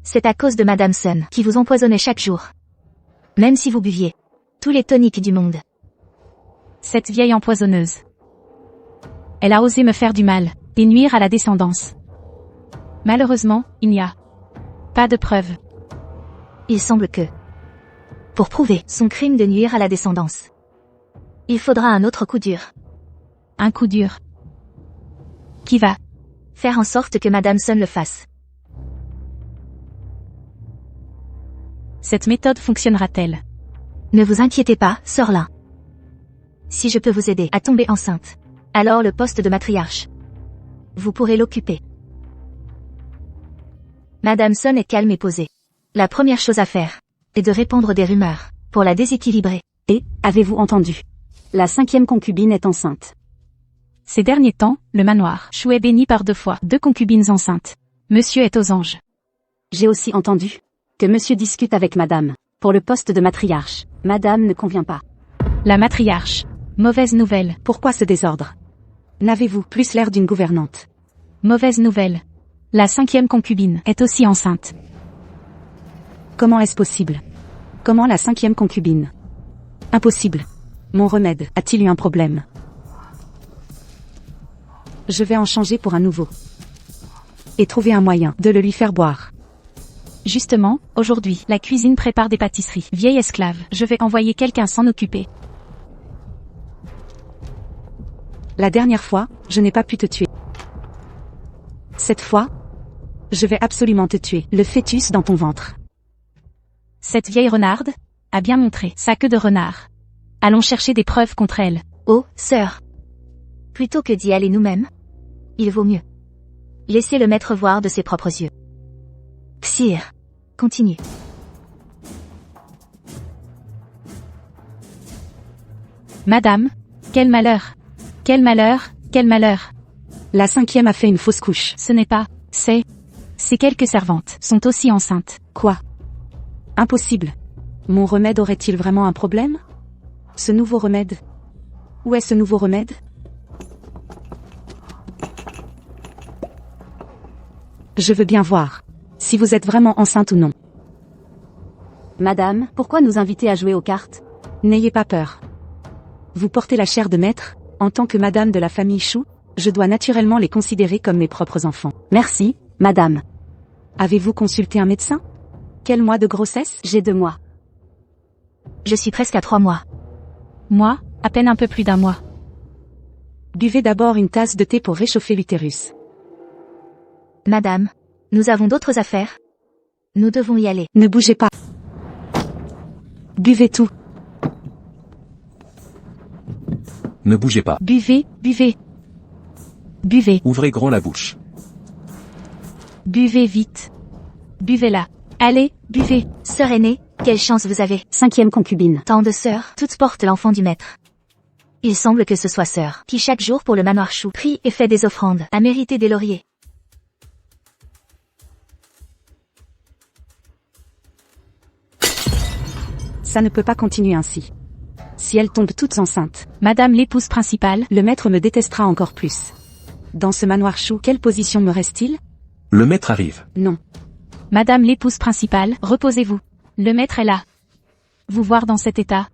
C'est à cause de Madame Sun qui vous empoisonnait chaque jour. Même si vous buviez tous les toniques du monde. Cette vieille empoisonneuse. Elle a osé me faire du mal, et nuire à la descendance. Malheureusement, il n'y a pas de preuves. Il semble que, pour prouver son crime de nuire à la descendance, il faudra un autre coup dur. Un coup dur. Qui va faire en sorte que Madame Sun le fasse. Cette méthode fonctionnera-t-elle? Ne vous inquiétez pas, sœur Lin. Si je peux vous aider à tomber enceinte, alors le poste de matriarche, vous pourrez l'occuper. Madame Sun est calme et posée. La première chose à faire est de répandre des rumeurs pour la déséquilibrer. Et, avez-vous entendu? La 5e concubine est enceinte. Ces derniers temps, le manoir Chou est béni par 2 fois 2 concubines enceintes. Monsieur est aux anges. J'ai aussi entendu que monsieur discute avec madame pour le poste de matriarche. Madame ne convient pas. La matriarche. Mauvaise nouvelle. Pourquoi ce désordre? N'avez-vous plus l'air d'une gouvernante? Mauvaise nouvelle. La 5e concubine est aussi enceinte. Comment est-ce possible? Comment la 5e concubine? Impossible. Mon remède a-t-il eu un problème? Je vais en changer pour un nouveau. Et trouver un moyen de le lui faire boire. Justement, aujourd'hui, la cuisine prépare des pâtisseries. Vieille esclave, je vais envoyer quelqu'un s'en occuper. La dernière fois, je n'ai pas pu te tuer. Cette fois, je vais absolument te tuer, le fœtus dans ton ventre. Cette vieille renarde a bien montré sa queue de renard. Allons chercher des preuves contre elle. Oh, sœur. Plutôt que d'y aller nous-mêmes, il vaut mieux laisser le maître voir de ses propres yeux. Sire, continue. Madame, quel malheur! Quel malheur, quel malheur! La 5e a fait une fausse couche. Ce n'est pas, c'est quelques servantes sont aussi enceintes. Quoi? Impossible. Mon remède aurait-il vraiment un problème? Ce nouveau remède? Où est ce nouveau remède? Je veux bien voir. Si vous êtes vraiment enceinte ou non. Madame, pourquoi nous inviter à jouer aux cartes? N'ayez pas peur. Vous portez la chair de maître, en tant que madame de la famille Chou, je dois naturellement les considérer comme mes propres enfants. Merci, madame. Avez-vous consulté un médecin? Quel mois de grossesse? J'ai 2 mois. Je suis presque à 3 mois. Moi, à peine un peu plus d'1 mois. Buvez d'abord une tasse de thé pour réchauffer l'utérus. Madame, nous avons d'autres affaires. Nous devons y aller. Ne bougez pas. Buvez tout. Ne bougez pas. Buvez, buvez. Buvez, Ouvrez grand la bouche. buvez vite. Buvez-la. Allez, buvez. Sœur aînée, quelle chance vous avez. 5e concubine. Tant de sœurs, toutes portent l'enfant du maître. Il semble que ce soit sœur, qui chaque jour pour le manoir Chou prie et fait des offrandes, a mérité des lauriers. Ça ne peut pas continuer ainsi. Si elles tombent toutes enceintes, Madame l'épouse principale, le maître me détestera encore plus. Dans ce manoir Chou, quelle position me reste-t-il? Le maître arrive. Non. Madame l'épouse principale, reposez-vous. Le maître est là. Vous voir dans cet état.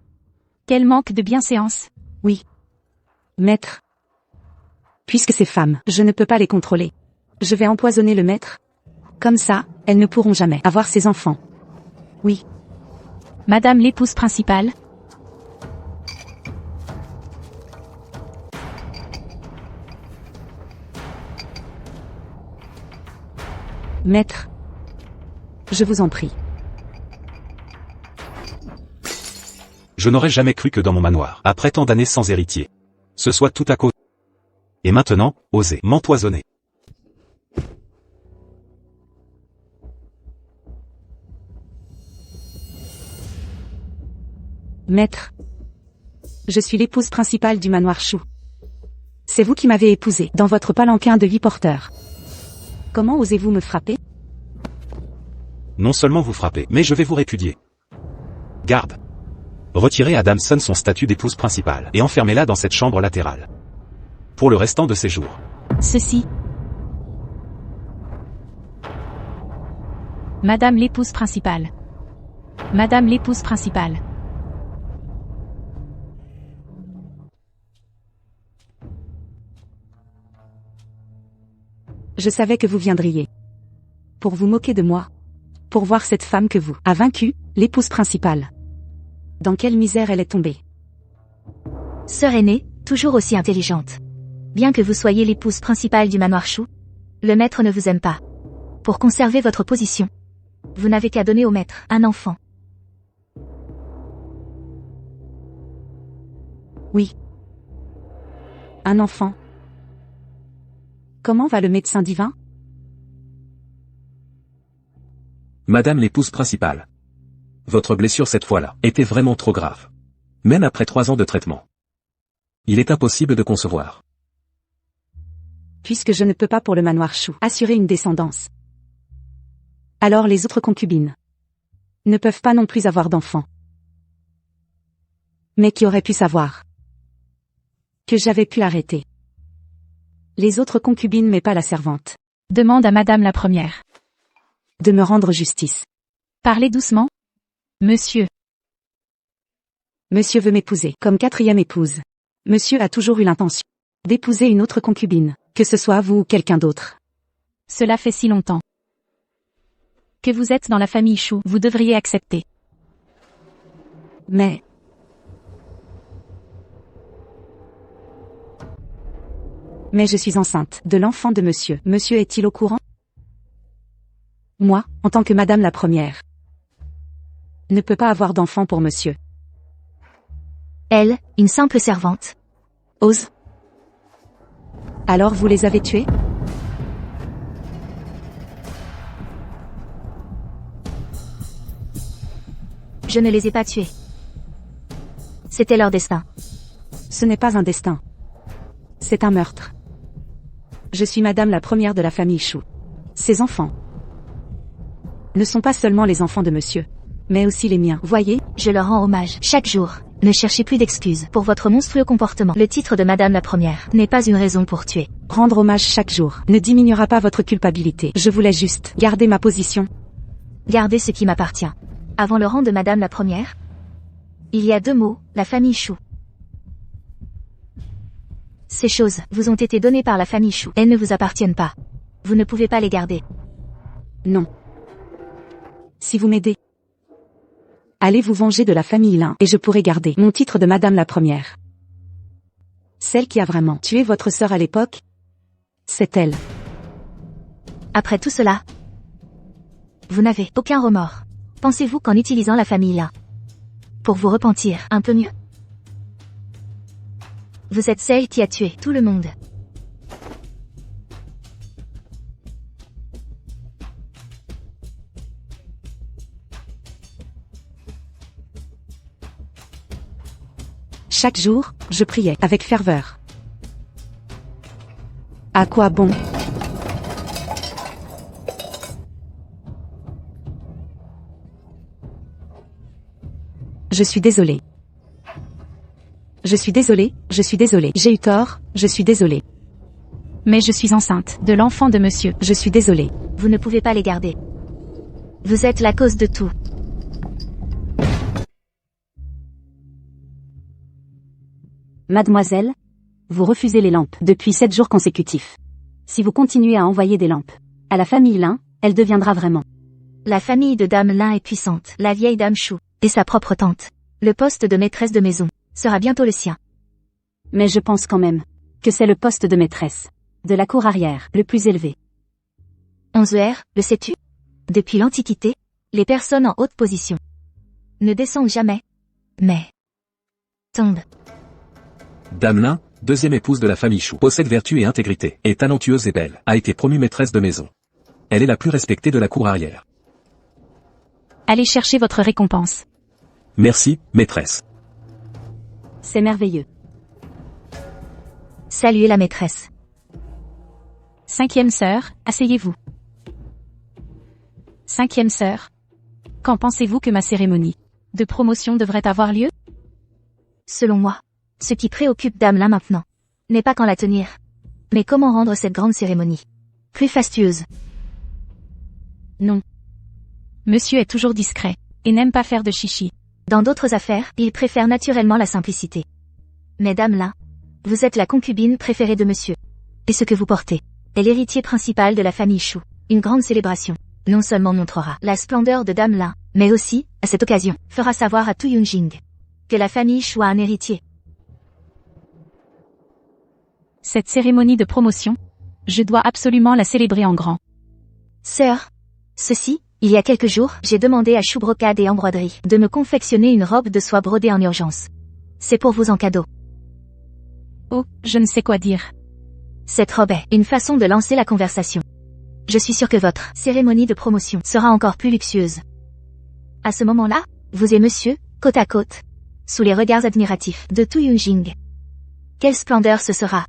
Quel manque de bienséance. Oui. Maître. Puisque ces femmes, je ne peux pas les contrôler. Je vais empoisonner le maître. Comme ça, elles ne pourront jamais avoir ses enfants. Oui. Madame l'épouse principale, Maître. Je vous en prie. Je n'aurais jamais cru que dans mon manoir, après tant d'années sans héritier, ce soit tout à cause. Et maintenant, osez m'empoisonner. Maître. Je suis l'épouse principale du manoir Chou. C'est vous qui m'avez épousée dans votre palanquin de 8 porteurs. Comment osez-vous me frapper? Non seulement vous frappez, mais je vais vous répudier. Garde. Retirez à Damson son statut d'épouse principale et enfermez-la dans cette chambre latérale. Pour le restant de ses jours. ceci. Madame l'épouse principale. Madame l'épouse principale. Je savais que vous viendriez. Pour vous moquer de moi. Pour voir cette femme que vous a vaincue, l'épouse principale. Dans quelle misère elle est tombée. Sœur aînée, toujours aussi intelligente. Bien que vous soyez l'épouse principale du manoir Chou, le maître ne vous aime pas. Pour conserver votre position, vous n'avez qu'à donner au maître un enfant. Oui. Un enfant. Comment va le médecin divin? Madame l'épouse principale. Votre blessure cette fois-là était vraiment trop grave. Même après 3 ans de traitement. Il est impossible de concevoir. Puisque je ne peux pas pour le manoir Chou assurer une descendance. Alors les autres concubines ne peuvent pas non plus avoir d'enfants. Mais qui aurait pu savoir que j'avais pu arrêter les autres concubines mais pas la servante. Demande à Madame la première. De me rendre justice. Parlez doucement. Monsieur. Monsieur veut m'épouser comme 4e épouse. Monsieur a toujours eu l'intention d'épouser une autre concubine, que ce soit vous ou quelqu'un d'autre. Cela fait si longtemps. Que vous êtes dans la famille Chou, vous devriez accepter. Mais je suis enceinte de l'enfant de monsieur. Monsieur est-il au courant? Moi, en tant que madame la première, ne peux pas avoir d'enfant pour monsieur. Elle, une simple servante. Ose. Alors vous les avez tués? Je ne les ai pas tués. C'était leur destin. Ce n'est pas un destin. C'est un meurtre. Je suis madame la première de la famille Chou. Ces enfants ne sont pas seulement les enfants de monsieur. mais aussi les miens. Voyez, Je leur rends hommage chaque jour. Ne cherchez plus d'excuses pour votre monstrueux comportement. Le titre de Madame la Première n'est pas une raison pour tuer. rendre hommage chaque jour ne diminuera pas votre culpabilité. Je voulais juste garder ma position. Gardez ce qui m'appartient. Avant le rang de Madame la Première, il y a 2 mots, la famille Chou. Ces choses vous ont été données par la famille Chou. Elles ne vous appartiennent pas. Vous ne pouvez pas les garder. Non. Si vous m'aidez, allez vous venger de la famille Lin et je pourrai garder mon titre de Madame la Première. Celle qui a vraiment tué votre sœur à l'époque, c'est elle. Après tout cela, vous n'avez aucun remords. Pensez-vous qu'en utilisant la famille là, pour vous repentir un peu mieux, vous êtes celle qui a tué tout le monde. Chaque jour, je priais avec ferveur. À quoi bon? Je suis désolée. Je suis désolée, je suis désolée. J'ai eu tort, je suis désolée. Mais je suis enceinte de l'enfant de monsieur. Je suis désolée. Vous ne pouvez pas les garder. Vous êtes la cause de tout. Mademoiselle, vous refusez les lampes depuis 7 jours consécutifs. Si vous continuez à envoyer des lampes à la famille Lin, elle deviendra vraiment. La famille de Dame Lin est puissante. La vieille Dame Chou et sa propre tante. Le poste de maîtresse de maison sera bientôt le sien. Mais je pense quand même que c'est le poste de maîtresse de la cour arrière le plus élevé. 11 le sais-tu? Depuis l'Antiquité, les personnes en haute position ne descendent jamais, mais tombent. Dame Lin, deuxième épouse de la famille Chou, possède vertu et intégrité, est talentueuse et belle, a été promue maîtresse de maison. Elle est la plus respectée de la cour arrière. Allez chercher votre récompense. Merci, maîtresse. C'est merveilleux. Saluez la maîtresse. 5e sœur, asseyez-vous. 5e sœur. Quand pensez-vous que ma cérémonie de promotion devrait avoir lieu? Selon moi, ce qui préoccupe Dame Lin maintenant n'est pas quand la tenir, mais comment rendre cette grande cérémonie plus fastueuse. Non. Monsieur est toujours discret et n'aime pas faire de chichi. Dans d'autres affaires, il préfère naturellement la simplicité. Mais Dame Lin, vous êtes la concubine préférée de monsieur. Et ce que vous portez est l'héritier principal de la famille Chou. Une grande célébration non seulement montrera la splendeur de Dame Lin, mais aussi, à cette occasion, fera savoir à Tu Yunjing que la famille Chou a un héritier. Cette cérémonie de promotion, je dois absolument la célébrer en grand. Sœur, ceci, il y a quelques jours, j'ai demandé à Chou Brocade et Embroiderie de me confectionner une robe de soie brodée en urgence. C'est pour vous en cadeau. Oh, je ne sais quoi dire. Cette robe est une façon de lancer la conversation. Je suis sûre que votre cérémonie de promotion sera encore plus luxueuse. À ce moment-là, vous et monsieur, côte à côte, sous les regards admiratifs de Tu Yunjing. Quelle splendeur ce sera!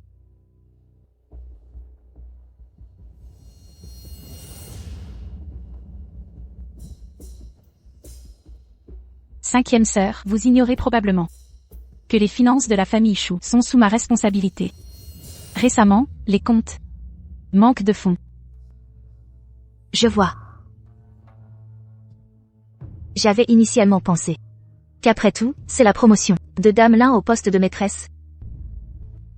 Cinquième sœur, vous ignorez probablement que les finances de la famille Chou sont sous ma responsabilité. Récemment, les comptes manquent de fonds. Je vois. J'avais initialement pensé qu'après tout, c'est la promotion de Dame Lin au poste de maîtresse.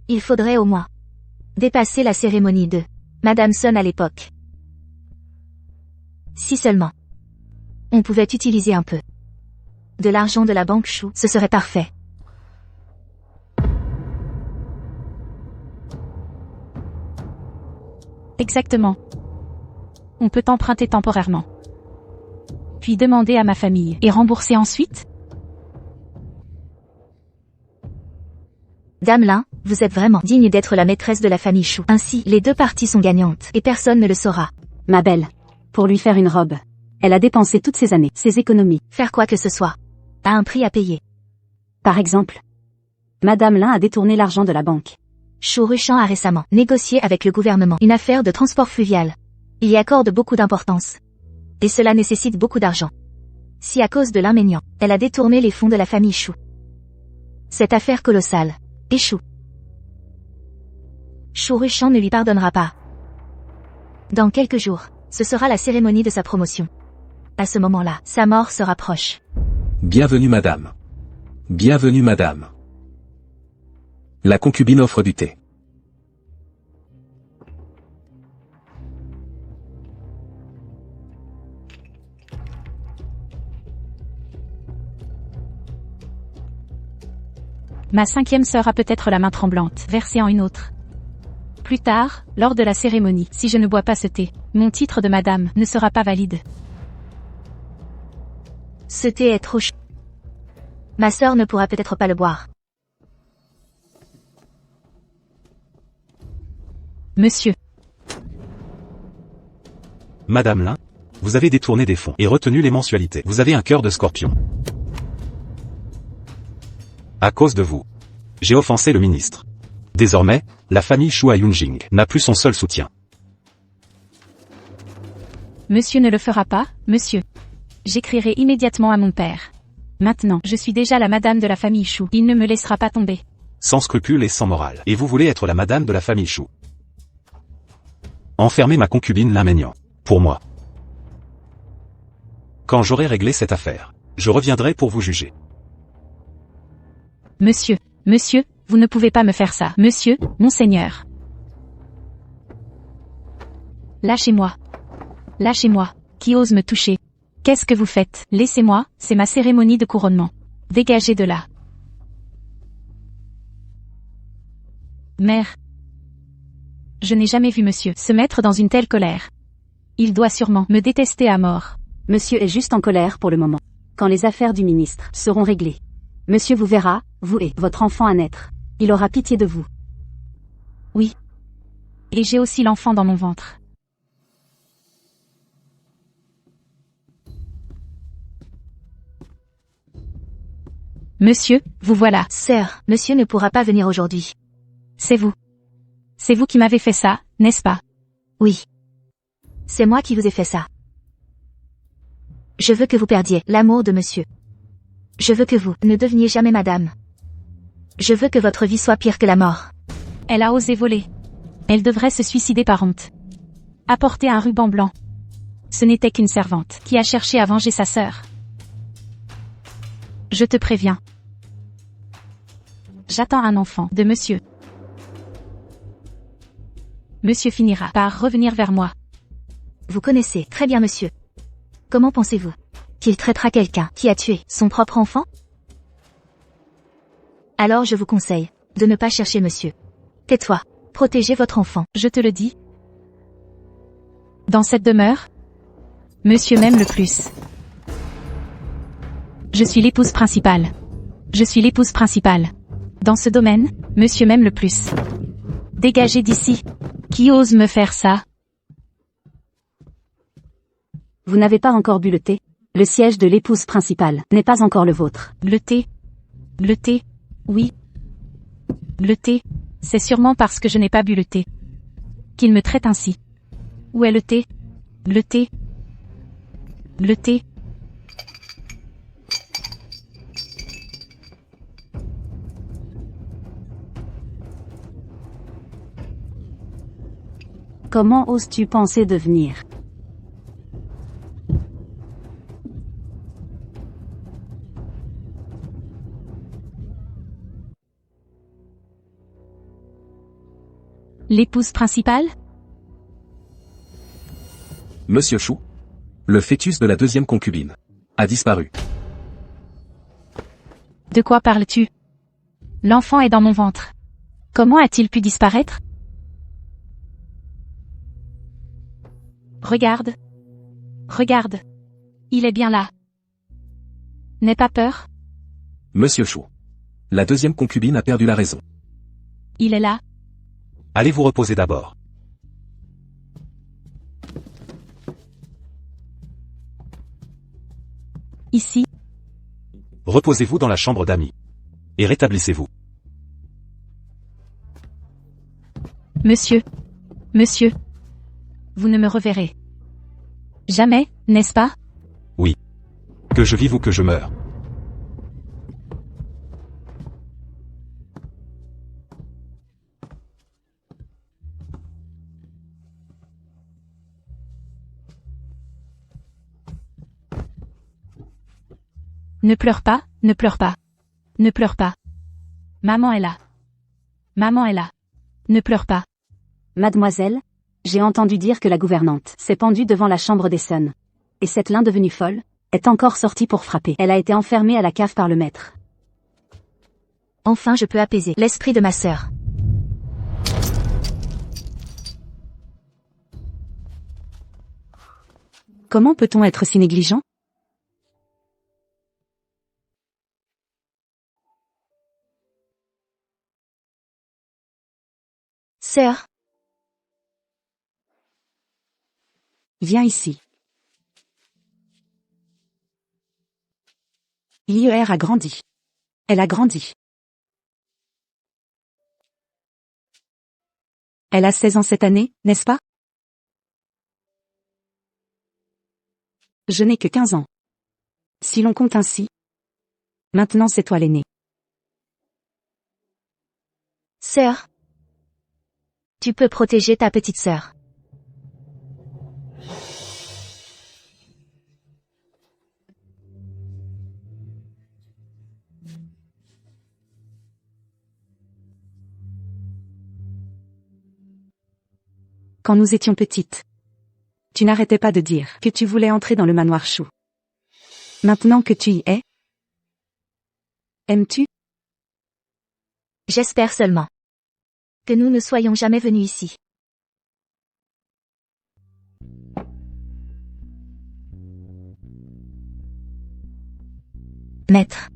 Il faudrait au moins dépasser la cérémonie de Madame Sun à l'époque. Si seulement on pouvait utiliser un peu de l'argent de la banque Chou, ce serait parfait. Exactement. On peut emprunter temporairement, puis demander à ma famille et rembourser ensuite. Dame Lin, vous êtes vraiment digne d'être la maîtresse de la famille Chou. Ainsi, les deux parties sont gagnantes, et personne ne le saura. Ma belle, pour lui faire une robe, elle a dépensé toutes ses années, ses économies. Faire quoi que ce soit a un prix à payer. Par exemple, Madame Lin a détourné l'argent de la banque. Chou Ruchan a récemment négocié avec le gouvernement une affaire de transport fluvial. Il y accorde beaucoup d'importance. Et cela nécessite beaucoup d'argent. Si à cause de l'imméniant, elle a détourné les fonds de la famille Chou. Cette affaire colossale échoue. Chou Ruchant ne lui pardonnera pas. Dans quelques jours, ce sera la cérémonie de sa promotion. À ce moment-là, sa mort se rapproche. Bienvenue madame. Bienvenue madame. La concubine offre du thé. Ma 5e sœur a peut-être la main tremblante, versée en une autre. Plus tard, lors de la cérémonie, si je ne bois pas ce thé, mon titre de madame ne sera pas valide. Ce thé est trop chaud. Ma sœur ne pourra peut-être pas le boire. Monsieur. Madame Lin, vous avez détourné des fonds et retenu les mensualités. Vous avez un cœur de scorpion. À cause de vous, j'ai offensé le ministre. Désormais, la famille Chou à Yunjing n'a plus son seul soutien. Monsieur ne le fera pas, monsieur. J'écrirai immédiatement à mon père. Maintenant, je suis déjà la madame de la famille Chou. Il ne me laissera pas tomber. Sans scrupule et sans morale. Et vous voulez être la madame de la famille Chou. Enfermez ma concubine l'imméniant. Pour moi. Quand j'aurai réglé cette affaire, je reviendrai pour vous juger. Monsieur, monsieur, vous ne pouvez pas me faire ça. Monsieur, monseigneur. Lâchez-moi. Lâchez-moi. Qui ose me toucher? Qu'est-ce que vous faites? Laissez-moi, c'est ma cérémonie de couronnement. Dégagez de là. Mère. Je n'ai jamais vu monsieur se mettre dans une telle colère. Il doit sûrement me détester à mort. Monsieur est juste en colère pour le moment. Quand les affaires du ministre seront réglées, monsieur vous verra, vous et votre enfant à naître. Il aura pitié de vous. Oui. Et j'ai aussi l'enfant dans mon ventre. Monsieur, vous voilà. Sœur, monsieur ne pourra pas venir aujourd'hui. C'est vous. C'est vous qui m'avez fait ça, n'est-ce pas? Oui. C'est moi qui vous ai fait ça. Je veux que vous perdiez l'amour de monsieur. Je veux que vous ne deveniez jamais madame. Je veux que votre vie soit pire que la mort. Elle a osé voler. Elle devrait se suicider par honte. Apporter un ruban blanc. Ce n'était qu'une servante qui a cherché à venger sa sœur. Je te préviens. J'attends un enfant de monsieur. Monsieur finira par revenir vers moi. Vous connaissez très bien monsieur. Comment pensez-vous qu'il traitera quelqu'un qui a tué son propre enfant? Alors je vous conseille de ne pas chercher monsieur. Tais-toi, protégez votre enfant. Je te le dis. Dans cette demeure, monsieur m'aime le plus. Je suis l'épouse principale. Je suis l'épouse principale. Dans ce domaine, monsieur m'aime le plus. Dégagez d'ici. Qui ose me faire ça? Vous n'avez pas encore bu le thé. Le siège de l'épouse principale n'est pas encore le vôtre. Le thé. Le thé. Oui. Le thé. C'est sûrement parce que je n'ai pas bu le thé qu'il me traite ainsi. Où est le thé? Le thé. Le thé. Comment oses-tu penser devenir? L'épouse principale? Monsieur Chou. Le fœtus de la deuxième concubine a disparu. De quoi parles-tu? L'enfant est dans mon ventre. Comment a-t-il pu disparaître? Regarde. Regarde. Il est bien là. N'aie pas peur. Monsieur Chou. La deuxième concubine a perdu la raison. Il est là. Allez vous reposer d'abord. Ici. Reposez-vous dans la chambre d'amis. Et rétablissez-vous. Monsieur. Monsieur. Vous ne me reverrez jamais, n'est-ce pas? Que je vive ou que je meure. Ne pleure pas, ne pleure pas. Ne pleure pas. Maman est là. Maman est là. Ne pleure pas. Mademoiselle, j'ai entendu dire que la gouvernante s'est pendue devant la chambre des Sun. Et cette Lin devenue folle, est encore sortie pour frapper. Elle a été enfermée à la cave par le maître. Enfin je peux apaiser l'esprit de ma sœur. Comment peut-on être si négligent? Sœur, Viens ici. Lier a grandi. Elle a grandi. Elle a 16 ans cette année, n'est-ce pas? Je n'ai que 15 ans. Si l'on compte ainsi. Maintenant c'est toi l'aîné. sœur, tu peux protéger ta petite sœur. Quand nous étions petites. Tu n'arrêtais pas de dire que tu voulais entrer dans le manoir Chou. Maintenant que tu y es. Aimes-tu? J'espère seulement que nous ne soyons jamais venus ici. Maître,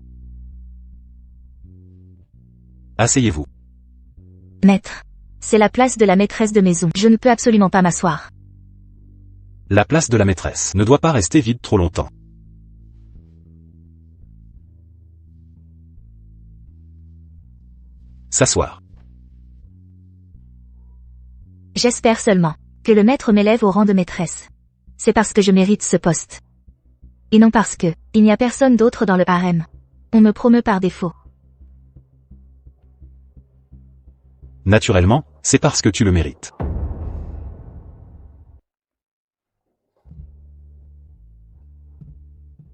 Asseyez-vous. maître, c'est la place de la maîtresse de maison. Je ne peux absolument pas m'asseoir. La place de la maîtresse ne doit pas rester vide trop longtemps. S'asseoir. J'espère seulement que le maître m'élève au rang de maîtresse. C'est parce que je mérite ce poste. Et non parce que il n'y a personne d'autre dans le harem. On me promeut par défaut. Naturellement, c'est parce que tu le mérites.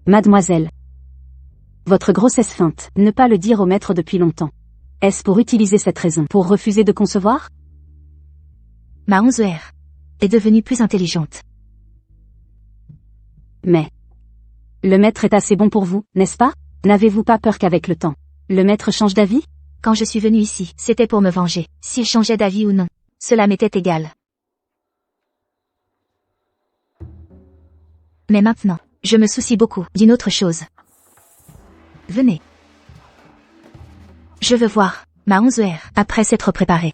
Mademoiselle. Votre grossesse feinte, ne pas le dire au maître depuis longtemps. Est-ce pour utiliser cette raison pour refuser de concevoir? Ma 11R est devenue plus intelligente. Mais. Le maître est assez bon pour vous, n'est-ce pas? N'avez-vous pas peur qu'avec le temps, le maître change d'avis? Quand je suis venue ici, c'était pour me venger. S'il changeait d'avis ou non, cela m'était égal. Mais maintenant, je me soucie beaucoup d'une autre chose. Venez. Je veux voir ma 11R après s'être préparée.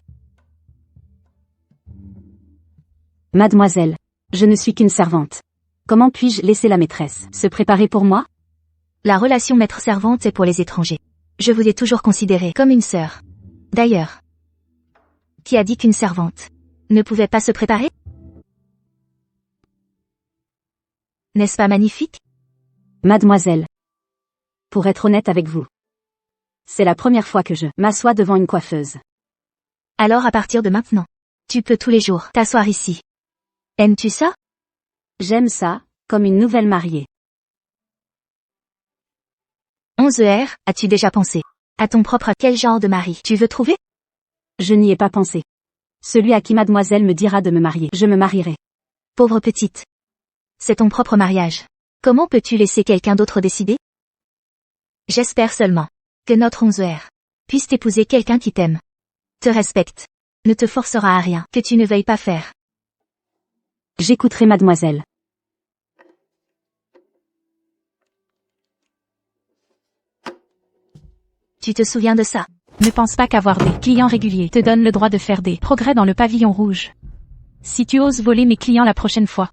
Mademoiselle. Je ne suis qu'une servante. Comment puis-je laisser la maîtresse se préparer pour moi? La relation maître-servante est pour les étrangers. Je vous ai toujours considérée comme une sœur. D'ailleurs, qui a dit qu'une servante ne pouvait pas se préparer? N'est-ce pas magnifique? Mademoiselle. Pour être honnête avec vous. C'est la première fois que je m'assois devant une coiffeuse. Alors à partir de maintenant, tu peux tous les jours t'asseoir ici. Aimes-tu ça? J'aime ça, comme une nouvelle mariée. 11R, as-tu déjà pensé à ton propre quel genre de mari tu veux trouver? Je n'y ai pas pensé. Celui à qui mademoiselle me dira de me marier, je me marierai. Pauvre petite. C'est ton propre mariage. Comment peux-tu laisser quelqu'un d'autre décider? J'espère seulement que notre 11R puisse épouser quelqu'un qui t'aime, te respecte, ne te forcera à rien que tu ne veuilles pas faire. J'écouterai mademoiselle. Tu te souviens de ça? Ne pense pas qu'avoir des clients réguliers te donne le droit de faire des progrès dans le pavillon rouge. Si tu oses voler mes clients la prochaine fois,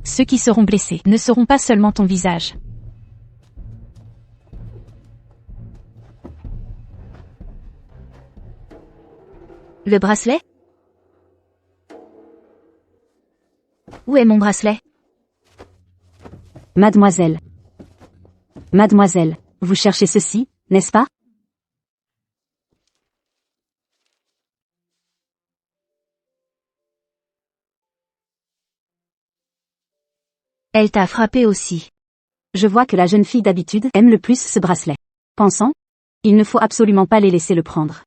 ceux qui seront blessés ne seront pas seulement ton visage. Le bracelet? Où est mon bracelet? Mademoiselle. Mademoiselle, vous cherchez ceci, n'est-ce pas? Elle t'a frappé aussi. Je vois que la jeune fille d'habitude aime le plus ce bracelet. Pensant, il ne faut absolument pas les laisser le prendre.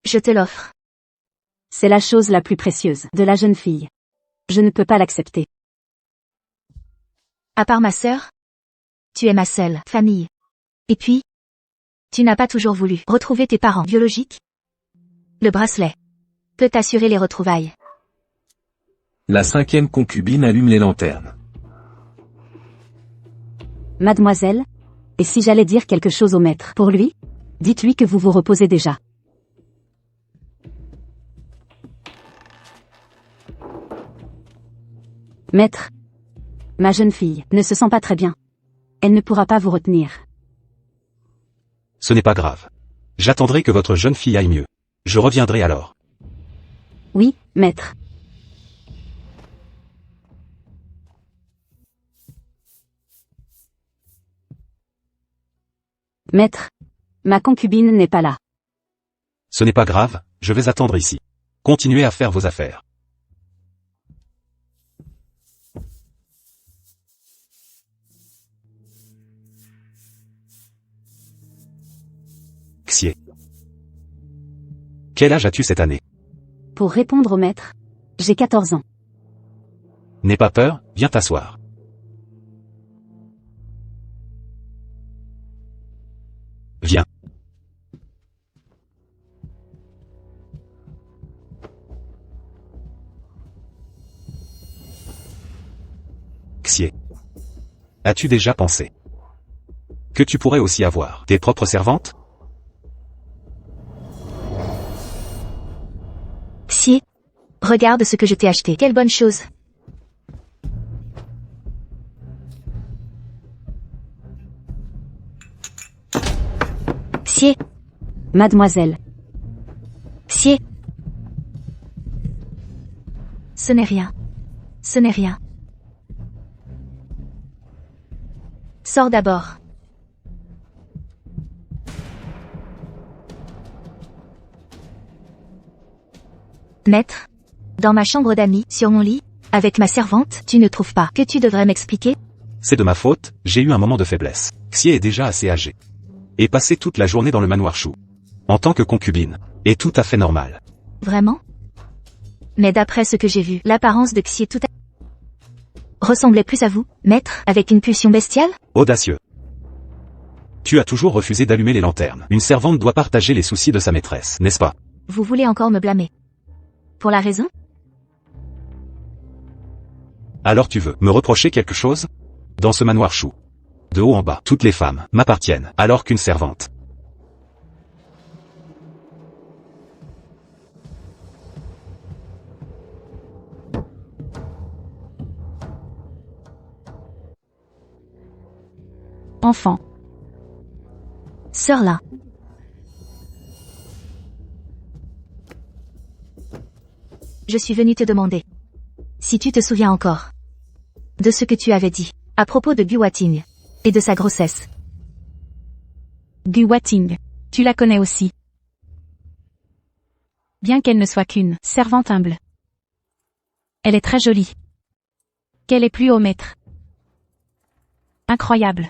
Je te l'offre. C'est la chose la plus précieuse de la jeune fille. Je ne peux pas l'accepter. À part ma sœur, tu es ma seule famille. Et puis, tu n'as pas toujours voulu retrouver tes parents biologiques. Le bracelet peut t'assurer les retrouvailles. La 5e concubine allume les lanternes. Mademoiselle, et si j'allais dire quelque chose au maître pour lui? Dites-lui que vous vous reposez déjà. Maître, ma jeune fille ne se sent pas très bien. Elle ne pourra pas vous retenir. Ce n'est pas grave. J'attendrai que votre jeune fille aille mieux. Je reviendrai alors. Oui, maître. Maître, ma concubine n'est pas là. Ce n'est pas grave, je vais attendre ici. Continuez à faire vos affaires. Xier. Quel âge as-tu cette année? Pour répondre au maître, j'ai 14 ans. N'aie pas peur, viens t'asseoir. Viens. Xier. As-tu déjà pensé que tu pourrais aussi avoir tes propres servantes? Xier, regarde ce que je t'ai acheté. Quelle bonne chose. Xier, Mademoiselle, Xier. Ce n'est rien. Ce n'est rien. Sors d'abord. Maître, dans ma chambre d'amis, sur mon lit, avec ma servante, tu ne trouves pas que tu devrais m'expliquer? C'est de ma faute, j'ai eu un moment de faiblesse. Xier est déjà assez âgé. Et passé toute la journée dans le manoir Chou. En tant que concubine. Est tout à fait normal. Vraiment? Mais d'après ce que j'ai vu, l'apparence de Xier tout à... ressemblait plus à vous, maître, avec une pulsion bestiale? Audacieux. Tu as toujours refusé d'allumer les lanternes. Une servante doit partager les soucis de sa maîtresse, n'est-ce pas? Vous voulez encore me blâmer? Pour la raison? Alors tu veux me reprocher quelque chose? Dans ce manoir Chou. De haut en bas, toutes les femmes m'appartiennent, alors qu'une servante. Enfant. Sœur là. Je suis venue te demander si tu te souviens encore de ce que tu avais dit à propos de Guwating et de sa grossesse. Guwating. Tu la connais aussi. Bien qu'elle ne soit qu'une servante humble. Elle est très jolie. Qu'elle est plus haut maître. Incroyable.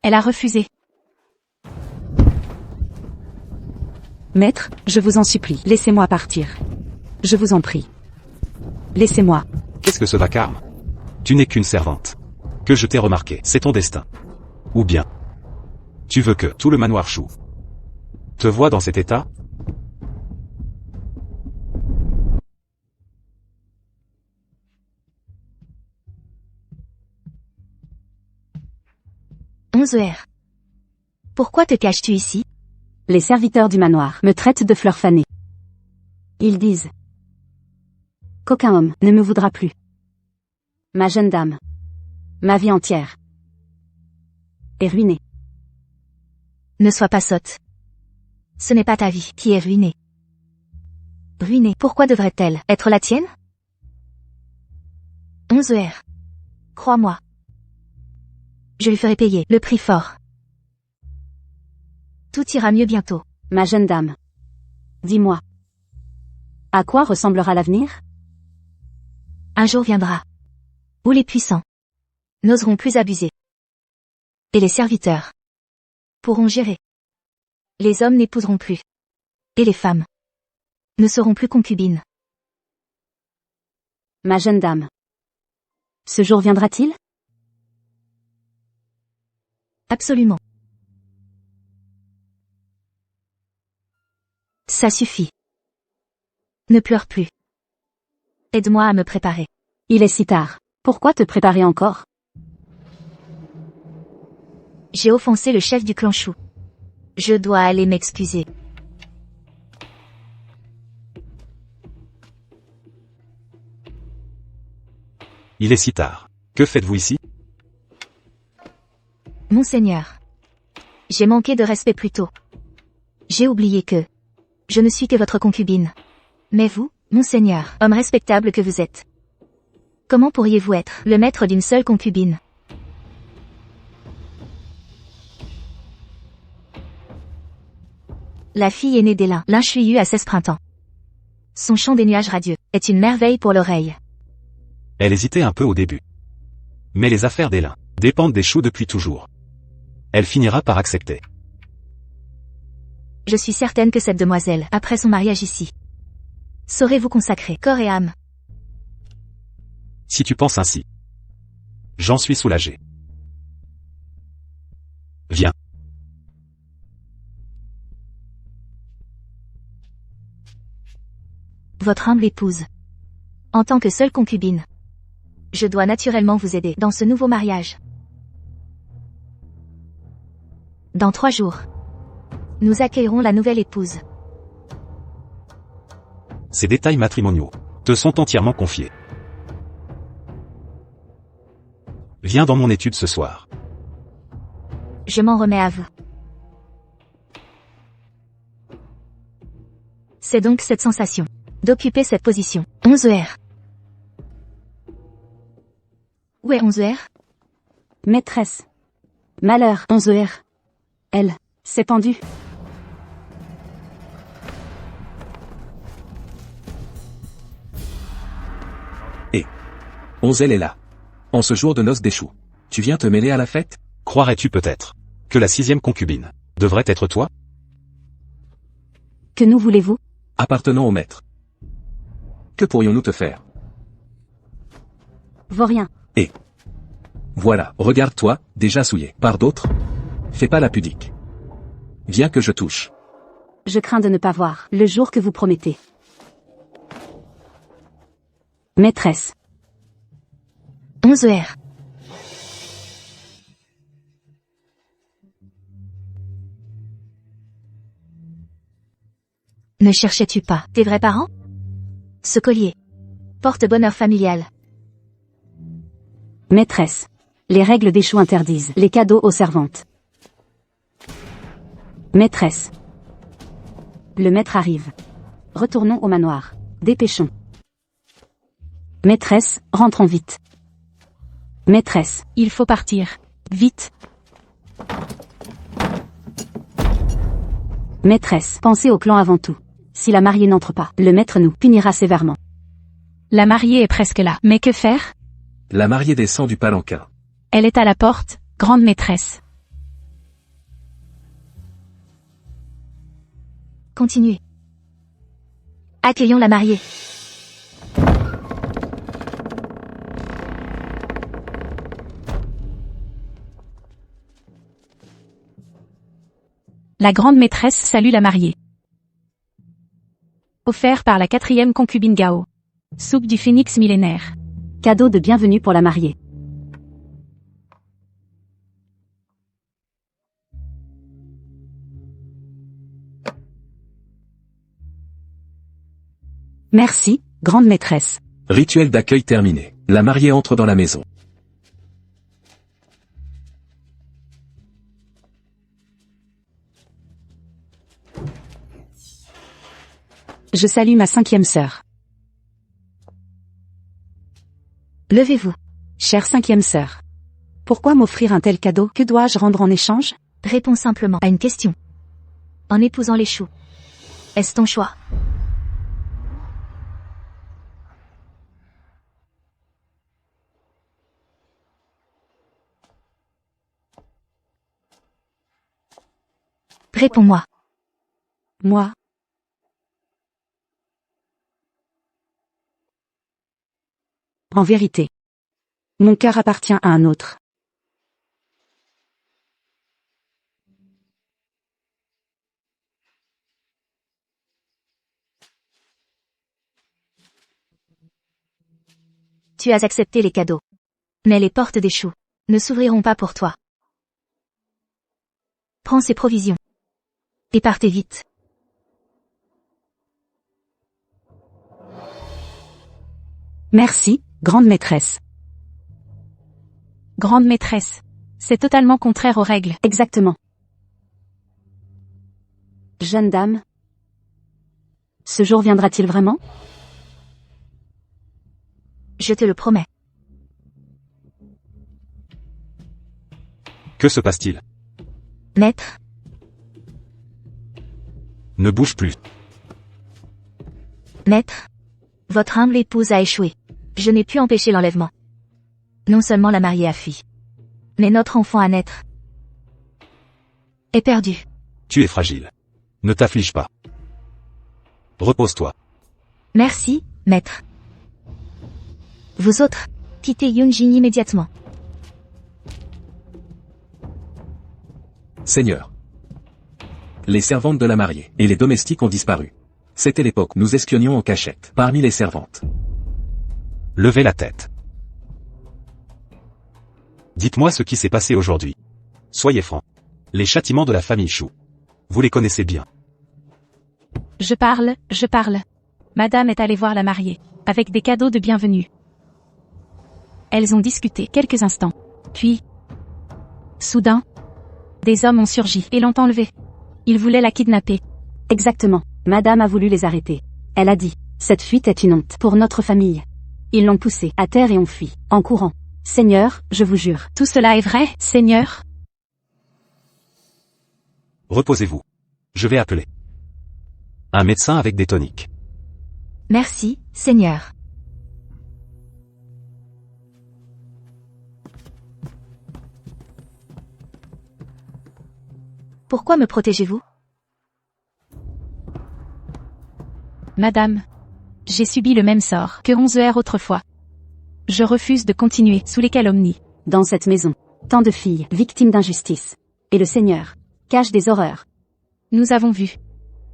Elle a refusé. Maître, je vous en supplie, laissez-moi partir. Je vous en prie. Laissez-moi. Qu'est-ce que ce vacarme? Tu n'es qu'une servante. Que je t'ai remarqué, c'est ton destin. Ou bien, tu veux que tout le manoir Chou te voit dans cet état? Heures. Pourquoi te caches-tu ici? les serviteurs du manoir me traitent de fleur fanée. Ils disent qu'aucun homme ne me voudra plus. Ma jeune dame. Ma vie entière est ruinée. Ne sois pas sotte. Ce n'est pas ta vie qui est ruinée. Ruinée, pourquoi devrait-elle être la tienne? Heures. Crois-moi. Je lui ferai payer le prix fort. Tout ira mieux bientôt. Ma jeune dame. Dis-moi. À quoi ressemblera l'avenir? Un jour viendra où les puissants n'oseront plus abuser. Et les serviteurs pourront gérer. Les hommes n'épouseront plus. Et les femmes ne seront plus concubines. Ma jeune dame. Ce jour viendra-t-il? Absolument. Ça suffit. Ne pleure plus. Aide-moi à me préparer. Il est si tard. Pourquoi te préparer encore? J'ai offensé le chef du clan Chou. Je dois aller m'excuser. Il est si tard. Que faites-vous ici? Monseigneur. J'ai manqué de respect plus tôt. J'ai oublié que je ne suis que votre concubine. Mais vous, Monseigneur, homme respectable que vous êtes, comment pourriez-vous être le maître d'une seule concubine? La fille aînée d'Élin, Linchuyu a 16 printemps. Son chant des nuages radieux est une merveille pour l'oreille. Elle hésitait un peu au début. Mais les affaires d'Élin dépendent des choux depuis toujours. Elle finira par accepter. Je suis certaine que cette demoiselle, après son mariage ici, saurait vous consacrer corps et âme. Si tu penses ainsi, j'en suis soulagé. Viens. Votre humble épouse. En tant que seule concubine, je dois naturellement vous aider dans ce nouveau mariage. Dans 3 jours, nous accueillerons la nouvelle épouse. Ces détails matrimoniaux te sont entièrement confiés. Viens dans mon étude ce soir. Je m'en remets à vous. C'est donc cette sensation d'occuper cette position. 11 heures. Où est 11 heures? Maîtresse. Malheur, 11 heures. Elle s'est pendue. Et Onzel est là. En ce jour de noces d'échoue. Tu viens te mêler à la fête? Croirais-tu peut-être que la 6e concubine devrait être toi? Que nous voulez-vous? Appartenant au maître. Que pourrions-nous te faire? Vaurien. Et voilà, regarde-toi, déjà souillé. Par d'autres? Fais pas la pudique. Viens que je touche. Je crains de ne pas voir le jour que vous promettez. Maîtresse. 11 heures. Ne cherchais-tu pas tes vrais parents? Ce collier porte bonheur familial. Maîtresse. Les règles d'échoue interdisent les cadeaux aux servantes. Maîtresse. Le maître arrive. Retournons au manoir. Dépêchons. Maîtresse, rentrons vite. Maîtresse. Il faut partir. Vite. Maîtresse, pensez au clan avant tout. Si la mariée n'entre pas, le maître nous punira sévèrement. La mariée est presque là. Mais que faire? La mariée descend du palanquin. Elle est à la porte, grande maîtresse. Continuez. Accueillons la mariée. La grande maîtresse salue la mariée. Offert par la 4e concubine Gao. Soupe du phénix millénaire. Cadeau de bienvenue pour la mariée. Merci, grande maîtresse. Rituel d'accueil terminé. La mariée entre dans la maison. Je salue ma 5e sœur. Levez-vous. Chère 5e sœur. Pourquoi m'offrir un tel cadeau? Que dois-je rendre en échange? Réponds simplement à une question. En épousant les choux. Est-ce ton choix? Réponds-moi. Moi. En vérité. Mon cœur appartient à un autre. Tu as accepté les cadeaux. Mais les portes des choux ne s'ouvriront pas pour toi. Prends ces provisions. Et partez vite. Merci, grande maîtresse. Grande maîtresse. C'est totalement contraire aux règles. Exactement. Jeune dame. Ce jour viendra-t-il vraiment? Je te le promets. Que se passe-t-il? Maître, Ne bouge plus. maître. Votre humble épouse a échoué. Je n'ai pu empêcher l'enlèvement. Non seulement la mariée a fui, mais notre enfant à naître est perdu. Tu es fragile. Ne t'afflige pas. Repose-toi. Merci, maître. Vous autres, quittez Yunjin immédiatement. Seigneur. Les servantes de la mariée et les domestiques ont disparu. C'était l'époque où nous espionnions en cachette, parmi les servantes. Levez la tête. Dites-moi ce qui s'est passé aujourd'hui. Soyez francs. Les châtiments de la famille Chou. Vous les connaissez bien. Je parle. Madame est allée voir la mariée, avec des cadeaux de bienvenue. Elles ont discuté quelques instants. Puis, soudain, des hommes ont surgi et l'ont enlevée. Ils voulaient la kidnapper. Exactement. Madame a voulu les arrêter. Elle a dit, cette fuite est une honte pour notre famille. Ils l'ont poussée à terre et ont fui, en courant. Seigneur, je vous jure. Tout cela est vrai, Seigneur? Reposez-vous. Je vais appeler un médecin avec des toniques. Merci, Seigneur. Pourquoi me protégez-vous? Madame, j'ai subi le même sort que 11 heures autrefois. Je refuse de continuer sous les calomnies. Dans cette maison, tant de filles, victimes d'injustice. Et le Seigneur cache des horreurs. Nous avons vu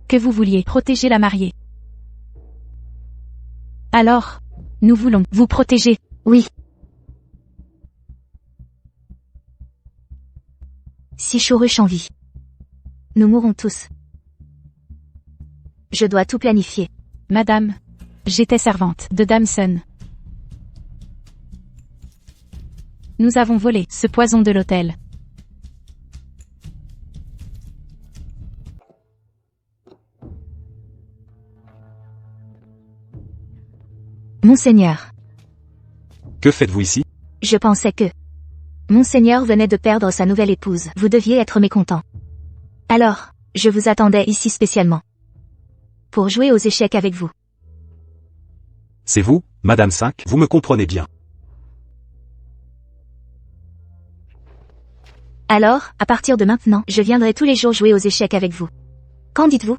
que vous vouliez protéger la mariée. Alors, nous voulons vous protéger. Oui. Si Choruche en vit, nous mourrons tous. Je dois tout planifier. Madame, j'étais servante de Dame Sun. Nous avons volé ce poison de l'hôtel. Monseigneur, Que faites-vous ici? je pensais que Monseigneur venait de perdre sa nouvelle épouse. Vous deviez être mécontent. Alors, je vous attendais ici spécialement. Pour jouer aux échecs avec vous. C'est vous, Madame 5, vous me comprenez bien. Alors, à partir de maintenant, je viendrai tous les jours jouer aux échecs avec vous. Qu'en dites-vous?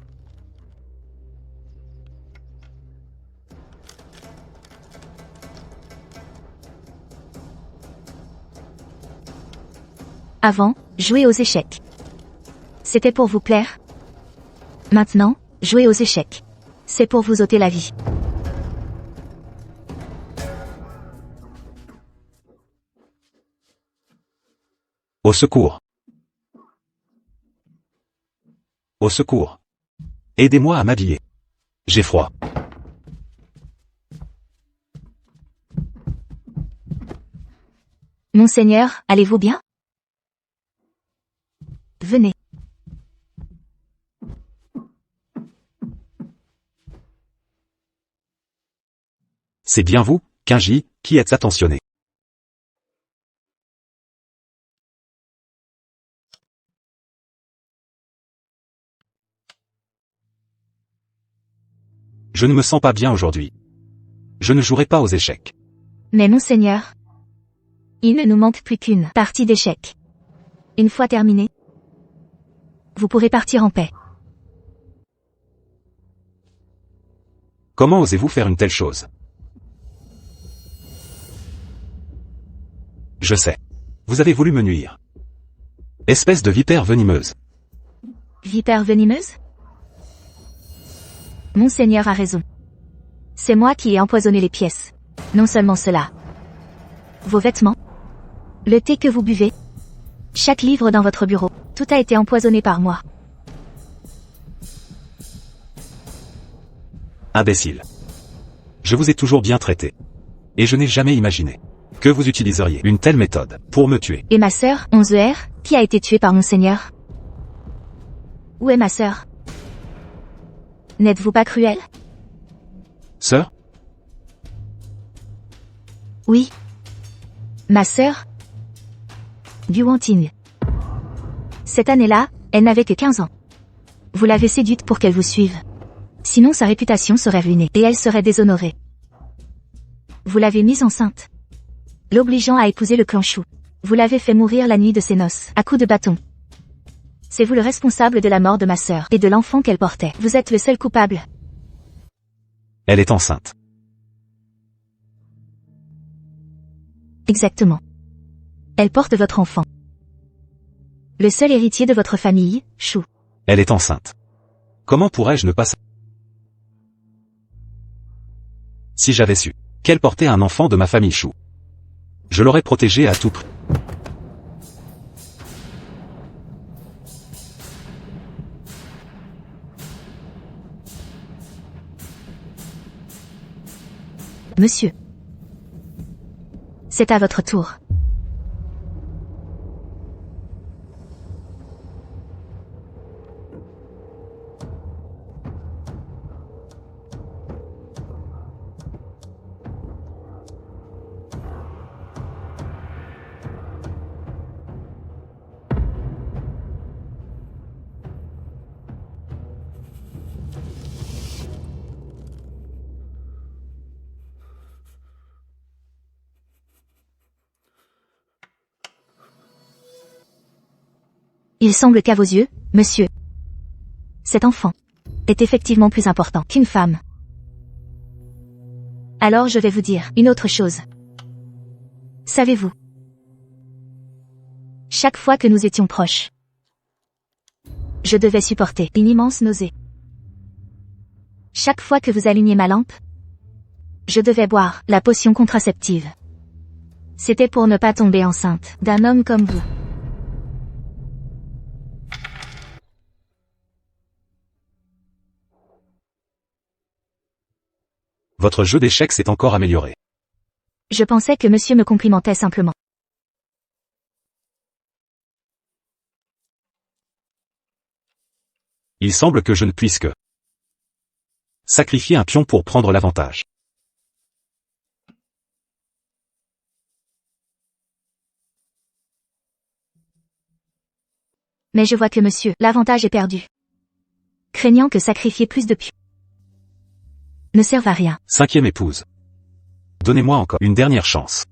Avant, jouer aux échecs. C'était pour vous plaire. Maintenant, jouer aux échecs. C'est pour vous ôter la vie. Au secours. Au secours. Aidez-moi à m'habiller. J'ai froid. Monseigneur, allez-vous bien? Venez. C'est bien vous, Kinji, qui êtes attentionné. Je ne me sens pas bien aujourd'hui. Je ne jouerai pas aux échecs. Mais monseigneur, il ne nous manque plus qu'une partie d'échecs. Une fois terminée, vous pourrez partir en paix. Comment osez-vous faire une telle chose? Je sais. Vous avez voulu me nuire. Espèce de vipère venimeuse. Vipère venimeuse? Monseigneur a raison. C'est moi qui ai empoisonné les pièces. Non seulement cela. Vos vêtements, le thé que vous buvez, chaque livre dans votre bureau, tout a été empoisonné par moi. Imbécile. Je vous ai toujours bien traité. Et je n'ai jamais imaginé que vous utiliseriez une telle méthode pour me tuer. Et ma sœur, 11R, qui a été tuée par Monseigneur? Où est ma sœur? N'êtes-vous pas cruel? Sœur? Oui. Ma sœur? Guanting. Cette année-là, elle n'avait que 15 ans. Vous l'avez séduite pour qu'elle vous suive. Sinon sa réputation serait ruinée et elle serait déshonorée. Vous l'avez mise enceinte, l'obligeant à épouser le clan Chou. Vous l'avez fait mourir la nuit de ses noces, à coups de bâton. C'est vous le responsable de la mort de ma sœur et de l'enfant qu'elle portait. Vous êtes le seul coupable. Elle est enceinte. Exactement. Elle porte votre enfant. Le seul héritier de votre famille, Chou. Elle est enceinte. Comment pourrais-je ne pas savoir? Si j'avais su qu'elle portait un enfant de ma famille Chou, je l'aurais protégée à tout prix. Monsieur. C'est à votre tour. Il semble qu'à vos yeux, monsieur, cet enfant est effectivement plus important qu'une femme. Alors je vais vous dire une autre chose. Savez-vous, chaque fois que nous étions proches, je devais supporter une immense nausée. Chaque fois que vous allumez ma lampe, je devais boire la potion contraceptive. C'était pour ne pas tomber enceinte d'un homme comme vous. Votre jeu d'échecs s'est encore amélioré. Je pensais que monsieur me complimentait simplement. Il semble que je ne puisse que sacrifier un pion pour prendre l'avantage. Mais je vois que monsieur, l'avantage est perdu. Craignant que sacrifier plus de pions ne serve à rien. 5e épouse. Donnez-moi encore une dernière chance.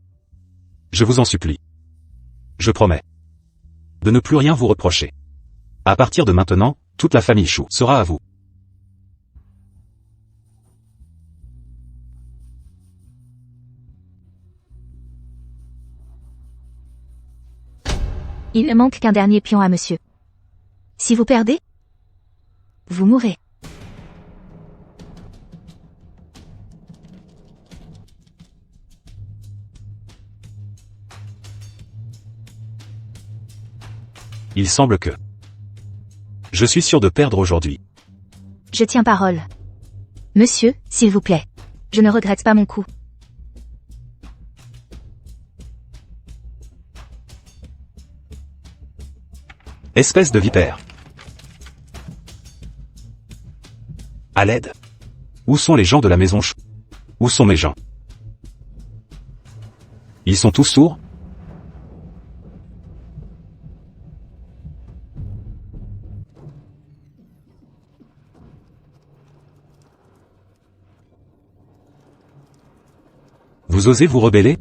Je vous en supplie. Je promets de ne plus rien vous reprocher. À partir de maintenant, toute la famille Chou sera à vous. Il ne manque qu'un dernier pion à monsieur. Si vous perdez, vous mourrez. Il semble que je suis sûr de perdre aujourd'hui. Je tiens parole. Monsieur, s'il vous plaît. Je ne regrette pas mon coup. Espèce de vipère. À l'aide. Où sont les gens de la maison Chou? Où sont mes gens? Ils sont tous sourds? Vous osez vous rebeller?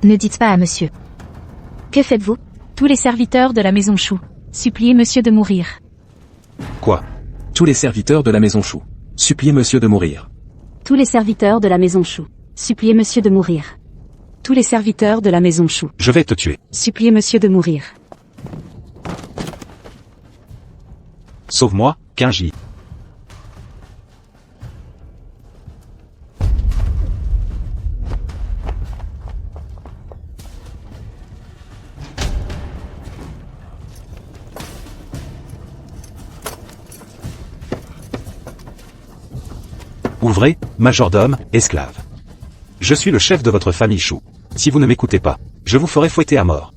Ne dites pas à monsieur. Que faites-vous? Tous les serviteurs de la maison Chou. Suppliez monsieur de mourir. Quoi? Tous les serviteurs de la maison Chou. Suppliez monsieur de mourir. Tous les serviteurs de la maison Chou. Suppliez monsieur de mourir. Tous les serviteurs de la maison Chou. Je vais te tuer. Suppliez monsieur de mourir. Sauve-moi, Kinji. Ouvrez, majordome, esclave. Je suis le chef de votre famille Chou. Si vous ne m'écoutez pas, je vous ferai fouetter à mort.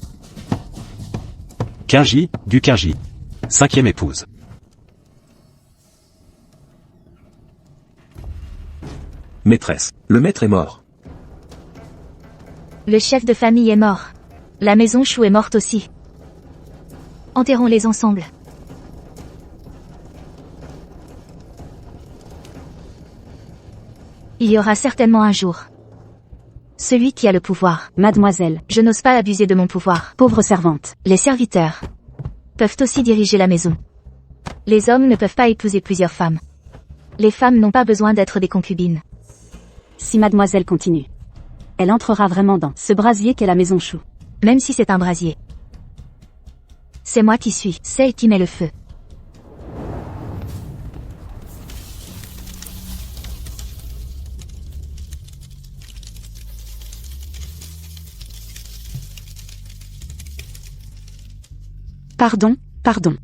Kinji, du Kinji. 5e épouse. Maîtresse, le maître est mort. Le chef de famille est mort. La maison Chou est morte aussi. Enterrons-les ensemble. Il y aura certainement un jour. Celui qui a le pouvoir. Mademoiselle, Je n'ose pas abuser de mon pouvoir. pauvre servante. Les serviteurs peuvent aussi diriger la maison. Les hommes ne peuvent pas épouser plusieurs femmes. Les femmes n'ont pas besoin d'être des concubines. Si mademoiselle continue, elle entrera vraiment dans ce brasier qu'est la maison Chou. Même si c'est un brasier. C'est moi qui suis celle qui met le feu. Pardon, pardon.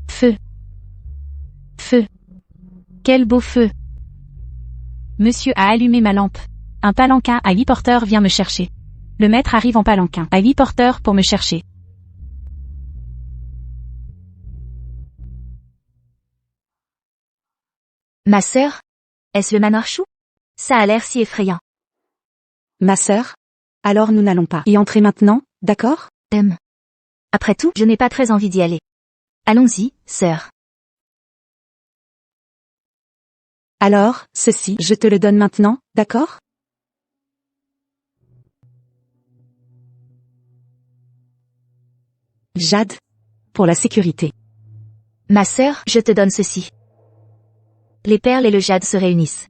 Feu. Feu. Quel beau feu. Monsieur a allumé ma lampe. Un palanquin à 8 porteurs vient me chercher. Le maître arrive en palanquin à 8 porteurs pour me chercher. Ma sœur? Est-ce le manoir Chou? Ça a l'air si effrayant. Ma sœur? Alors nous n'allons pas y entrer maintenant, d'accord? Après tout, je n'ai pas très envie d'y aller. Allons-y, sœur. Alors, ceci, je te le donne maintenant, d'accord? Jade. Pour la sécurité. Ma sœur, je te donne ceci. Les perles et le jade se réunissent.